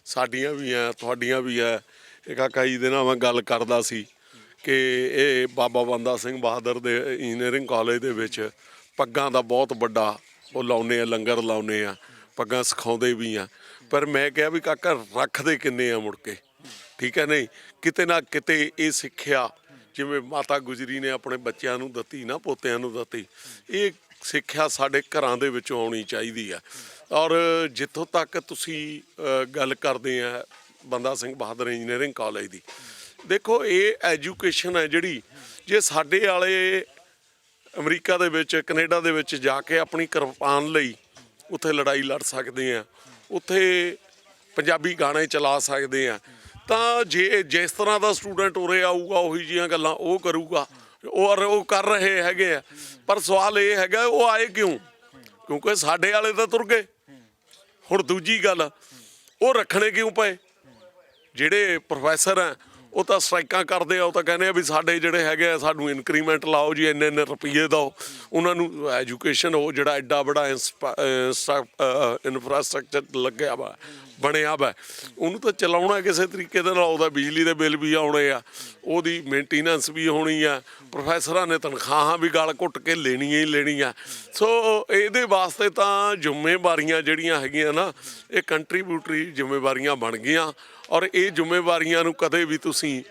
ਸਾਡੀਆਂ ਵੀ ਆ, ਤੁਹਾਡੀਆਂ ਵੀ ਆ। ਇਹ ਕਾਕਾ ਜੀ ਦੇ ਨਾਲ ਮੈਂ ਗੱਲ ਕਰਦਾ ਸੀ ਕਿ ਇਹ ਬਾਬਾ ਬੰਦਾ ਸਿੰਘ ਬਹਾਦਰ ਦੇ ਇੰਜੀਨੀਅਰਿੰਗ ਕਾਲਜ ਦੇ ਵਿੱਚ ਪੱਗਾਂ ਦਾ ਬਹੁਤ ਵੱਡਾ ਉਹ ਲਾਉਂਦੇ ਆ, ਲੰਗਰ ਲਾਉਂਦੇ ਆ, ਪੱਗਾਂ ਸਿਖਾਉਂਦੇ ਵੀ ਆ। ਪਰ ਮੈਂ ਕਿਹਾ ਵੀ ਕਾਕਾ ਰੱਖਦੇ ਕਿੰਨੇ ਆ ਮੁੜ ਕੇ, ਠੀਕ ਹੈ ਨਹੀਂ? ਕਿਤੇ ਨਾ ਕਿਤੇ ਇਹ ਸਿੱਖਿਆ ਜਿਵੇਂ ਮਾਤਾ ਗੁਜਰੀ ਨੇ ਆਪਣੇ ਬੱਚਿਆਂ ਨੂੰ ਦਿੱਤੀ ਨਾ, ਪੋਤਿਆਂ ਨੂੰ ਦਿੱਤੀ, ਇਹ ਸਿੱਖਿਆ ਸਾਡੇ ਘਰਾਂ ਦੇ ਵਿੱਚੋਂ ਆਉਣੀ ਚਾਹੀਦੀ ਆ। ਔਰ ਜਿੱਥੋਂ ਤੱਕ ਤੁਸੀਂ ਗੱਲ ਕਰਦੇ ਆ ਬੰਦਾ ਸਿੰਘ ਬਹਾਦਰ ਇੰਜੀਨੀਅਰਿੰਗ ਕਾਲਜ ਦੀ, ਦੇਖੋ ਇਹ ਐਜੂਕੇਸ਼ਨ ਹੈ ਜਿਹੜੀ, ਜੇ ਸਾਡੇ ਵਾਲੇ ਅਮਰੀਕਾ ਦੇ ਵਿੱਚ, ਕੈਨੇਡਾ ਦੇ ਵਿੱਚ ਜਾ ਕੇ ਆਪਣੀ ਕਿਰਪਾਨ ਲਈ ਉੱਥੇ ਲੜਾਈ ਲੜ ਸਕਦੇ ਆ, ਉੱਥੇ ਪੰਜਾਬੀ ਗਾਣੇ ਚਲਾ ਸਕਦੇ ਆ, ਤਾਂ ਜੇ ਜਿਸ ਤਰ੍ਹਾਂ ਦਾ ਸਟੂਡੈਂਟ ਉਰੇ ਆਊਗਾ ਉਹੀ ਜਿਹੀਆਂ ਗੱਲਾਂ ਉਹ ਕਰੂਗਾ, ਔਰ ਉਹ ਕਰ ਰਹੇ ਹੈਗੇ ਆ। ਪਰ ਸਵਾਲ ਇਹ ਹੈਗਾ ਉਹ ਆਏ ਕਿਉਂ? ਕਿਉਂਕਿ ਸਾਡੇ ਵਾਲੇ ਤਾਂ ਤੁਰ ਗਏ। ਹੁਣ ਦੂਜੀ ਗੱਲ, ਉਹ ਰੱਖਣੇ ਕਿਉਂ ਪਏ? ਜਿਹੜੇ ਪ੍ਰੋਫੈਸਰ ਆ ਉਹ ਤਾਂ ਸਟ੍ਰਾਈਕਾਂ ਕਰਦੇ ਆ, ਉਹ ਤਾਂ ਕਹਿੰਦੇ ਆ ਵੀ ਸਾਡੇ ਜਿਹੜੇ ਹੈਗੇ ਆ ਸਾਨੂੰ ਇਨਕਰੀਮੈਂਟ ਲਾਓ ਜੀ, ਇੰਨੇ ਰੁਪਈਏ ਦਿਓ। ਉਹਨਾਂ ਨੂੰ ਐਜੂਕੇਸ਼ਨ ਉਹ ਜਿਹੜਾ ਐਡਾ ਬੜਾ ਇਨਫਰਾਸਟਰਕਚਰ ਲੱਗਿਆ ਵਾ, ਬਣਿਆ ਵਾ, ਉਹਨੂੰ ਤਾਂ ਚਲਾਉਣਾ ਕਿਸੇ ਤਰੀਕੇ ਦੇ ਨਾਲ। ਉਹਦਾ ਬਿਜਲੀ ਦੇ ਬਿੱਲ ਵੀ ਆਉਣੇ ਆ, ਉਹਦੀ ਮੇਨਟੇਨੈਂਸ ਵੀ ਹੋਣੀ ਆ, ਪ੍ਰੋਫੈਸਰਾਂ ਨੇ ਤਨਖਾਹਾਂ ਵੀ ਗਲ ਘੁੱਟ ਕੇ ਲੈਣੀਆਂ ਹੀ ਲੈਣੀਆਂ। ਸੋ ਇਹਦੇ ਵਾਸਤੇ ਤਾਂ ਜ਼ਿੰਮੇਵਾਰੀਆਂ ਜਿਹੜੀਆਂ ਹੈਗੀਆਂ ਨਾ, ਇਹ ਕੰਟਰੀਬਿਊਟਰੀ ਜ਼ਿੰਮੇਵਾਰੀਆਂ ਬਣ ਗਈਆਂ। ਔਰ ਇਹ ਜ਼ਿੰਮੇਵਾਰੀਆਂ ਨੂੰ ਕਦੇ ਵੀ ਤੁਸੀਂ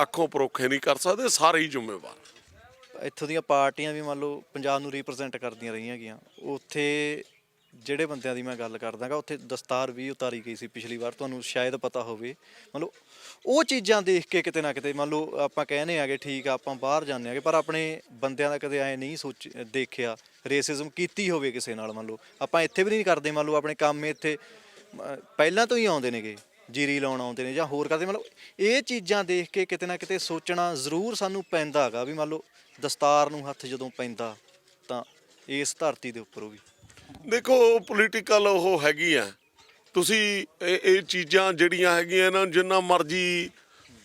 ਅੱਖੋਂ ਪਰੋਖੇ ਨਹੀਂ ਕਰ ਸਕਦੇ, ਸਾਰੇ ਹੀ ਜ਼ਿੰਮੇਵਾਰ। ਇੱਥੋਂ ਦੀਆਂ ਪਾਰਟੀਆਂ ਵੀ ਮੰਨ ਲਓ ਪੰਜਾਬ ਨੂੰ ਰਿਪਰੈਜ਼ੈਂਟ ਕਰਦੀਆਂ ਰਹੀਆਂ ਗਈਆਂ। ਉੱਥੇ ਜਿਹੜੇ ਬੰਦਿਆਂ ਦੀ ਮੈਂ ਗੱਲ ਕਰਦਾਗਾ, ਉੱਥੇ ਦਸਤਾਰ ਵੀ ਉਤਾਰੀ ਗਈ ਸੀ ਪਿਛਲੀ ਵਾਰ, ਤੁਹਾਨੂੰ ਸ਼ਾਇਦ ਪਤਾ ਹੋਵੇ। ਮੰਨ ਲਓ ਉਹ ਚੀਜ਼ਾਂ ਦੇਖ ਕੇ ਕਿਤੇ ਨਾ ਕਿਤੇ ਮੰਨ ਲਓ ਆਪਾਂ ਕਹਿੰਦੇ ਆਗੇ ਠੀਕ ਆ ਆਪਾਂ ਬਾਹਰ ਜਾਂਦੇ ਆਗੇ, ਪਰ ਆਪਣੇ ਬੰਦਿਆਂ ਦਾ ਕਦੇ ਐਂ ਨਹੀਂ ਦੇਖਿਆ ਰੇਸਿਜ਼ਮ ਕੀਤੀ ਹੋਵੇ ਕਿਸੇ ਨਾਲ। ਮੰਨ ਲਓ ਆਪਾਂ ਇੱਥੇ ਵੀ ਨਹੀਂ ਕਰਦੇ, ਮੰਨ ਲਓ ਆਪਣੇ ਕੰਮ ਇੱਥੇ ਪਹਿਲਾਂ ਤੋਂ ਹੀ ਆਉਂਦੇ ਨੇਗੇ, ਜੀਰੀ ਲਾਉਣ ਆਉਂਦੇ ਨੇ ਜਾਂ ਹੋਰ ਕਰਦੇ। ਮਤਲਬ ਇਹ ਚੀਜ਼ਾਂ ਦੇਖ ਕੇ ਕਿਤੇ ਨਾ ਕਿਤੇ ਸੋਚਣਾ ਜ਼ਰੂਰ ਸਾਨੂੰ ਪੈਂਦਾ ਹੈਗਾ ਵੀ ਮੰਨ ਲਓ ਦਸਤਾਰ ਨੂੰ ਹੱਥ ਜਦੋਂ ਪੈਂਦਾ ਤਾਂ ਇਸ ਧਰਤੀ ਦੇ ਉੱਪਰ ਉਹ ਵੀ ਦੇਖੋ ਪੋਲੀਟੀਕਲ ਉਹ ਹੈਗੀ ਆ। ਤੁਸੀਂ ਇਹ ਚੀਜ਼ਾਂ ਜਿਹੜੀਆਂ ਹੈਗੀਆਂ ਨਾ, ਜਿੰਨਾ ਮਰਜ਼ੀ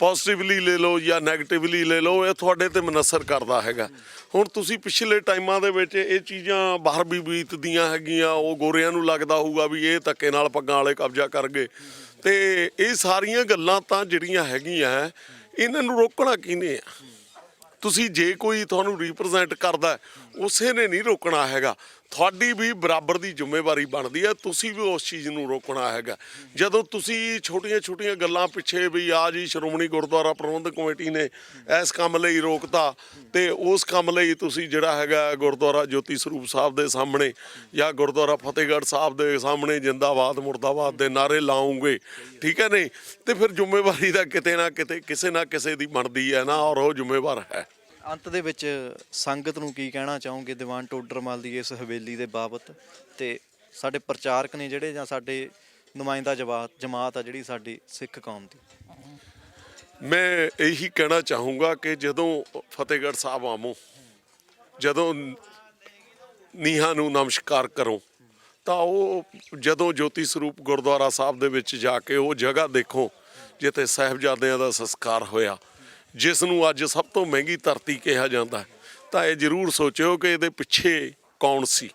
ਪੋਜ਼ਿਟਿਵਲੀ ਲੈ ਲਓ ਜਾਂ ਨੈਗੇਟਿਵਲੀ ਲੈ ਲਓ, ਇਹ ਤੁਹਾਡੇ ਤੇ ਮਨਸਰ ਕਰਦਾ ਹੈਗਾ। ਹੁਣ ਤੁਸੀਂ ਪਿਛਲੇ ਟਾਈਮਾਂ ਦੇ ਵਿੱਚ ਇਹ ਚੀਜ਼ਾਂ ਬਾਹਰ ਵੀ ਬੀਤਦੀਆਂ ਹੈਗੀਆਂ, ਉਹ ਗੋਰਿਆਂ ਨੂੰ ਲੱਗਦਾ ਹੋਊਗਾ ਵੀ ਇਹ ਧੱਕੇ ਨਾਲ ਪੱਗਾਂ ਵਾਲੇ ਕਬਜ਼ਾ ਕਰ ਗਏ, ਤੇ ਇਹ ਸਾਰੀਆਂ ਗੱਲਾਂ ਤਾਂ ਜਿਹੜੀਆਂ ਹੈਗੀਆਂ ਇਹਨਾਂ ਨੂੰ ਰੋਕਣਾ ਕਿਹਨੇ ਆ? ਤੁਸੀਂ ਜੇ ਕੋਈ ਤੁਹਾਨੂੰ ਰਿਪਰੈਜ਼ੈਂਟ ਕਰਦਾ ਉਸੇ ਨੇ ਨਹੀਂ ਰੋਕਣਾ ਹੈਗਾ। ਤੁਹਾਡੀ ਵੀ ਬਰਾਬਰ ਦੀ ਜ਼ਿੰਮੇਵਾਰੀ ਬਣਦੀ ਹੈ, ਤੁਸੀਂ ਵੀ ਉਸ ਚੀਜ਼ ਨੂੰ ਰੋਕਣਾ ਹੈਗਾ। ਜਦੋਂ ਤੁਸੀਂ ਛੋਟੀਆਂ ਗੱਲਾਂ ਪਿੱਛੇ ਵੀ ਆ ਜੀ ਸ਼੍ਰੋਮਣੀ ਗੁਰਦੁਆਰਾ ਪ੍ਰਬੰਧਕ ਕਮੇਟੀ ਨੇ ਇਸ ਕੰਮ ਲਈ ਰੋਕਤਾ, ਤੇ ਉਸ ਕੰਮ ਲਈ ਤੁਸੀਂ ਜਿਹੜਾ ਹੈਗਾ ਗੁਰਦੁਆਰਾ ਜੋਤੀ ਸਰੂਪ ਸਾਹਿਬ ਦੇ ਸਾਹਮਣੇ ਜਾਂ ਗੁਰਦੁਆਰਾ ਫਤਿਹਗੜ੍ਹ ਸਾਹਿਬ ਦੇ ਸਾਹਮਣੇ ਜਿੰਦਾਬਾਦ ਮੁਰਦਾਬਾਦ ਦੇ ਨਾਅਰੇ ਲਾਉਂਗੇ, ਠੀਕ ਹੈ ਨਹੀਂ? ਤੇ ਫਿਰ ਜ਼ਿੰਮੇਵਾਰੀ ਦਾ ਕਿਤੇ ਨਾ ਕਿਤੇ ਕਿਸੇ ਨਾ ਕਿਸੇ ਦੀ ਬਣਦੀ ਹੈ ਨਾ, ਔਰ ਉਹ ਜ਼ਿੰਮੇਵਾਰ ਹੈ। ਅੰਤ ਦੇ ਵਿੱਚ ਸੰਗਤ ਨੂੰ ਕੀ ਕਹਿਣਾ ਚਾਹੋਗੇ ਦੀਵਾਨ ਟੋਡਰਮਲ ਦੀ ਇਸ ਹਵੇਲੀ ਦੇ ਬਾਬਤ, ਤੇ ਸਾਡੇ ਪ੍ਰਚਾਰਕ ਨੇ ਜਿਹੜੇ ਜਾਂ ਸਾਡੇ ਨੁਮਾਇੰਦਾ ਜਮਾਤ ਆ ਜਿਹੜੀ ਸਾਡੀ ਸਿੱਖ ਕੌਮ ਦੀ? ਮੈਂ ਇਹੀ ਕਹਿਣਾ ਚਾਹੂੰਗਾ ਕਿ ਜਦੋਂ ਫਤਿਹਗੜ੍ਹ ਸਾਹਿਬ ਆਵੋ, ਜਦੋਂ ਨੀਹਾਂ ਨੂੰ ਨਮਸਕਾਰ ਕਰੋ, ਤਾਂ ਉਹ ਜਦੋਂ ਜੋਤੀ ਸਰੂਪ ਗੁਰਦੁਆਰਾ ਸਾਹਿਬ ਦੇ ਵਿੱਚ ਜਾ ਕੇ ਉਹ ਜਗ੍ਹਾ ਦੇਖੋ ਜਿੱਥੇ ਸਾਹਿਬਜ਼ਾਦਿਆਂ ਦਾ ਸੰਸਕਾਰ ਹੋਇਆ, ਜਿਸ ਨੂੰ ਅੱਜ ਸਭ ਤੋਂ ਮਹਿੰਗੀ ਧਰਤੀ ਕਿਹਾ ਜਾਂਦਾ, ਤਾਂ ਇਹ ਜ਼ਰੂਰ ਸੋਚਿਓ ਕਿ ਇਹਦੇ ਪਿੱਛੇ ਕੌਣ ਸੀ।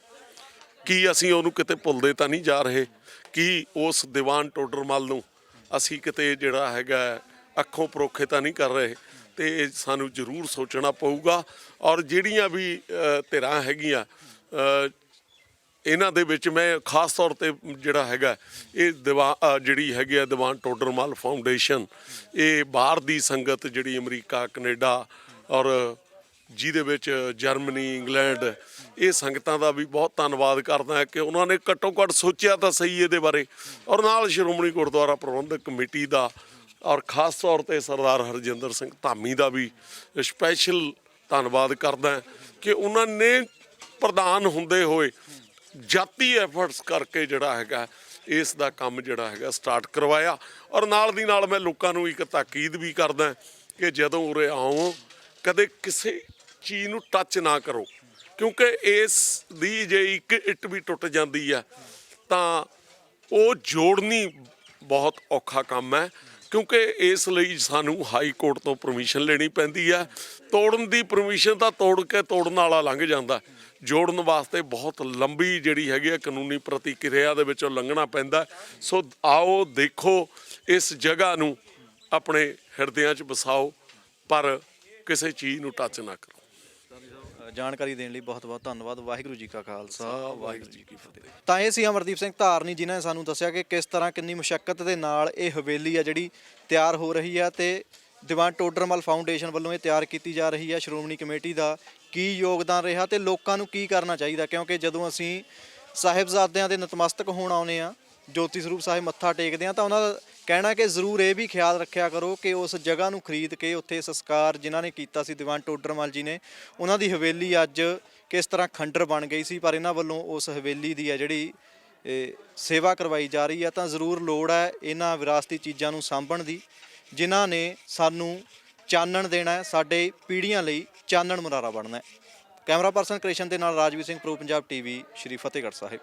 ਕੀ ਅਸੀਂ ਉਹਨੂੰ ਕਿਤੇ ਭੁੱਲਦੇ ਤਾਂ ਨਹੀਂ ਜਾ ਰਹੇ? ਕੀ ਉਸ ਦੀਵਾਨ ਟੋਡਰਮਲ ਨੂੰ ਅਸੀਂ ਕਿਤੇ ਜਿਹੜਾ ਹੈਗਾ ਅੱਖੋਂ ਪਰੋਖੇ ਤਾਂ ਨਹੀਂ ਕਰ ਰਹੇ? ਤੇ ਇਹ ਸਾਨੂੰ ਜ਼ਰੂਰ ਸੋਚਣਾ ਪਊਗਾ। ਔਰ ਜਿਹੜੀਆਂ ਵੀ ਧਿਰਾਂ ਹੈਗੀਆਂ ਇਹਨਾਂ ਦੇ ਵਿੱਚ ਮੈਂ ਖਾਸ ਤੌਰ ਤੇ ਜਿਹੜਾ ਹੈਗਾ ਇਹ ਜਿਹੜੀ ਹੈਗੀ ਆ ਦੀਵਾਨ ਟੋਡਰਮਲ ਫਾਊਂਡੇਸ਼ਨ, ਇਹ ਬਾਹਰ ਦੀ ਸੰਗਤ ਜਿਹੜੀ ਅਮਰੀਕਾ, ਕੈਨੇਡਾ ਔਰ ਜਿਹਦੇ ਵਿੱਚ ਜਰਮਨੀ, ਇੰਗਲੈਂਡ, ਇਹ ਸੰਗਤਾਂ ਦਾ ਵੀ ਬਹੁਤ ਧੰਨਵਾਦ ਕਰਦਾ ਕਿ ਉਹਨਾਂ ਨੇ ਘੱਟੋ ਘੱਟ ਸੋਚਿਆ ਤਾਂ ਸਹੀ ਇਹਦੇ ਬਾਰੇ। ਔਰ ਨਾਲ ਸ਼੍ਰੋਮਣੀ ਗੁਰਦੁਆਰਾ ਪ੍ਰਬੰਧਕ ਕਮੇਟੀ ਦਾ ਔਰ ਖਾਸ ਤੌਰ ਤੇ ਸਰਦਾਰ ਹਰਜਿੰਦਰ ਸਿੰਘ ਧਾਮੀ ਦਾ ਵੀ ਸਪੈਸ਼ਲ ਧੰਨਵਾਦ ਕਰਦਾ ਕਿ ਉਹਨਾਂ ਨੇ ਪ੍ਰਧਾਨ ਹੁੰਦੇ ਹੋਏ ਜਾਤੀ ਐਫਰਟਸ ਕਰਕੇ ਜਿਹੜਾ ਹੈਗਾ ਇਸ ਦਾ ਕੰਮ ਜਿਹੜਾ ਹੈਗਾ ਸਟਾਰਟ ਕਰਵਾਇਆ। ਔਰ ਨਾਲ ਦੀ ਨਾਲ ਮੈਂ ਲੋਕਾਂ ਨੂੰ ਇੱਕ ਤਾਕੀਦ ਵੀ ਕਰਦਾ ਕਿ ਜਦੋਂ ਉਰੇ ਆਓ ਕਦੇ ਕਿਸੇ ਚੀਜ਼ ਨੂੰ ਟੱਚ ਨਾ ਕਰੋ, ਕਿਉਂਕਿ ਇਸ ਦੀ ਜੇ ਇੱਕ ਇੱਟ ਵੀ ਟੁੱਟ ਜਾਂਦੀ ਹੈ ਤਾਂ ਉਹ ਜੋੜਨੀ ਬਹੁਤ ਔਖਾ ਕੰਮ ਹੈ, ਕਿਉਂਕਿ ਇਸ ਲਈ ਸਾਨੂੰ ਹਾਈ ਕੋਰਟ ਤੋਂ ਪਰਮਿਸ਼ਨ ਲੈਣੀ ਪੈਂਦੀ ਹੈ। ਤੋੜਨ ਦੀ ਪਰਮਿਸ਼ਨ ਤਾਂ ਤੋੜ ਕੇ ਤੋੜਨ ਵਾਲਾ ਲੰਘ ਜਾਂਦਾ, ਜੋੜਨ ਵਾਸਤੇ ਬਹੁਤ ਲੰਬੀ ਜਿਹੜੀ ਹੈਗੀ ਹੈ ਕਾਨੂੰਨੀ ਪ੍ਰਤੀਕਿਰਿਆ ਦੇ ਵਿੱਚੋਂ ਲੰਘਣਾ ਪੈਂਦਾ। ਸੋ ਆਓ ਦੇਖੋ, ਇਸ ਜਗ੍ਹਾ ਨੂੰ ਆਪਣੇ ਹਿਰਦਿਆਂ 'ਚ ਵਸਾਓ, ਪਰ ਕਿਸੇ ਚੀਜ਼ ਨੂੰ ਟੱਚ ਨਾ ਕਰੋ। ਜਾਣਕਾਰੀ ਦੇਣ ਲਈ ਬਹੁਤ ਬਹੁਤ ਧੰਨਵਾਦ। ਵਾਹਿਗੁਰੂ ਜੀ ਕਾ ਖਾਲਸਾ, ਵਾਹਿਗੁਰੂ ਜੀ ਕੀ ਫਤਿਹ। ਤਾਂ ਇਹ ਸੀ ਅਮਰਦੀਪ ਸਿੰਘ ਧਾਰਨੀ ਜਿਨ੍ਹਾਂ ਨੇ ਸਾਨੂੰ ਦੱਸਿਆ ਕਿ ਕਿਸ ਤਰ੍ਹਾਂ ਕਿੰਨੀ ਮੁਸ਼ੱਕਤ ਦੇ ਨਾਲ ਇਹ ਹਵੇਲੀ ਆ ਜਿਹੜੀ ਤਿਆਰ ਹੋ ਰਹੀ ਆ, ਤੇ ਦੀਵਾਨ ਟੋਡਰਮਲ ਫਾਊਂਡੇਸ਼ਨ ਵੱਲੋਂ ਇਹ ਤਿਆਰ ਕੀਤੀ ਜਾ ਰਹੀ ਹੈ। ਸ਼੍ਰੋਮਣੀ ਕਮੇਟੀ ਦਾ ਕੀ ਯੋਗਦਾਨ ਰਿਹਾ ਤੇ ਲੋਕਾਂ ਨੂੰ ਕੀ ਕਰਨਾ ਚਾਹੀਦਾ, ਕਿਉਂਕਿ ਜਦੋਂ ਅਸੀਂ ਸਾਹਿਬਜ਼ਾਦਿਆਂ ਦੇ ਨਤਮਸਤਕ ਹੋਣ ਆਉਂਦੇ ਆ, ਜੋਤੀ ਸਰੂਪ ਸਾਹਿਬ ਮੱਥਾ ਟੇਕਦੇ ਆ, ਤਾਂ ਉਹਨਾਂ ਦਾ ਕਹਿਣਾ ਕਿ ਜ਼ਰੂਰ ਇਹ ਵੀ ਖਿਆਲ ਰੱਖਿਆ ਕਰੋ ਕਿ ਉਸ ਜਗ੍ਹਾ ਨੂੰ ਖਰੀਦ ਕੇ ਉੱਥੇ ਸੰਸਕਾਰ ਜਿਨ੍ਹਾਂ ਨੇ ਕੀਤਾ ਸੀ ਦੀਵਾਨ ਟੋਡਰਮਲ ਜੀ ਨੇ, ਉਹਨਾਂ ਦੀ ਹਵੇਲੀ ਅੱਜ ਕਿਸ ਤਰ੍ਹਾਂ ਖੰਡਰ ਬਣ ਗਈ ਸੀ, ਪਰ ਇਹਨਾਂ ਵੱਲੋਂ ਉਸ ਹਵੇਲੀ ਦੀ ਹੈ ਜਿਹੜੀ ਸੇਵਾ ਕਰਵਾਈ ਜਾ ਰਹੀ ਹੈ। ਤਾਂ ਜ਼ਰੂਰ ਲੋੜ ਹੈ ਇਹਨਾਂ ਵਿਰਾਸਤੀ ਚੀਜ਼ਾਂ ਨੂੰ ਸਾਂਭਣ ਦੀ, ਜਿਨ੍ਹਾਂ ਨੇ ਸਾਨੂੰ ਚਾਨਣ ਦੇਣਾ ਹੈ, ਸਾਡੇ ਪੀੜ੍ਹੀਆਂ ਲਈ ਚਾਨਣ ਮੁਨਾਰਾ ਬਣਨਾ ਹੈ। ਕੈਮਰਾ ਪਰਸਨ ਕ੍ਰਿਸ਼ਨ ਦੇ ਨਾਲ ਰਾਜਵੀਰ ਸਿੰਘ, ਪ੍ਰੋ ਪੰਜਾਬ ਟੀਵੀ, ਸ਼੍ਰੀ ਫਤਿਹਗੜ੍ਹ ਸਾਹਿਬ।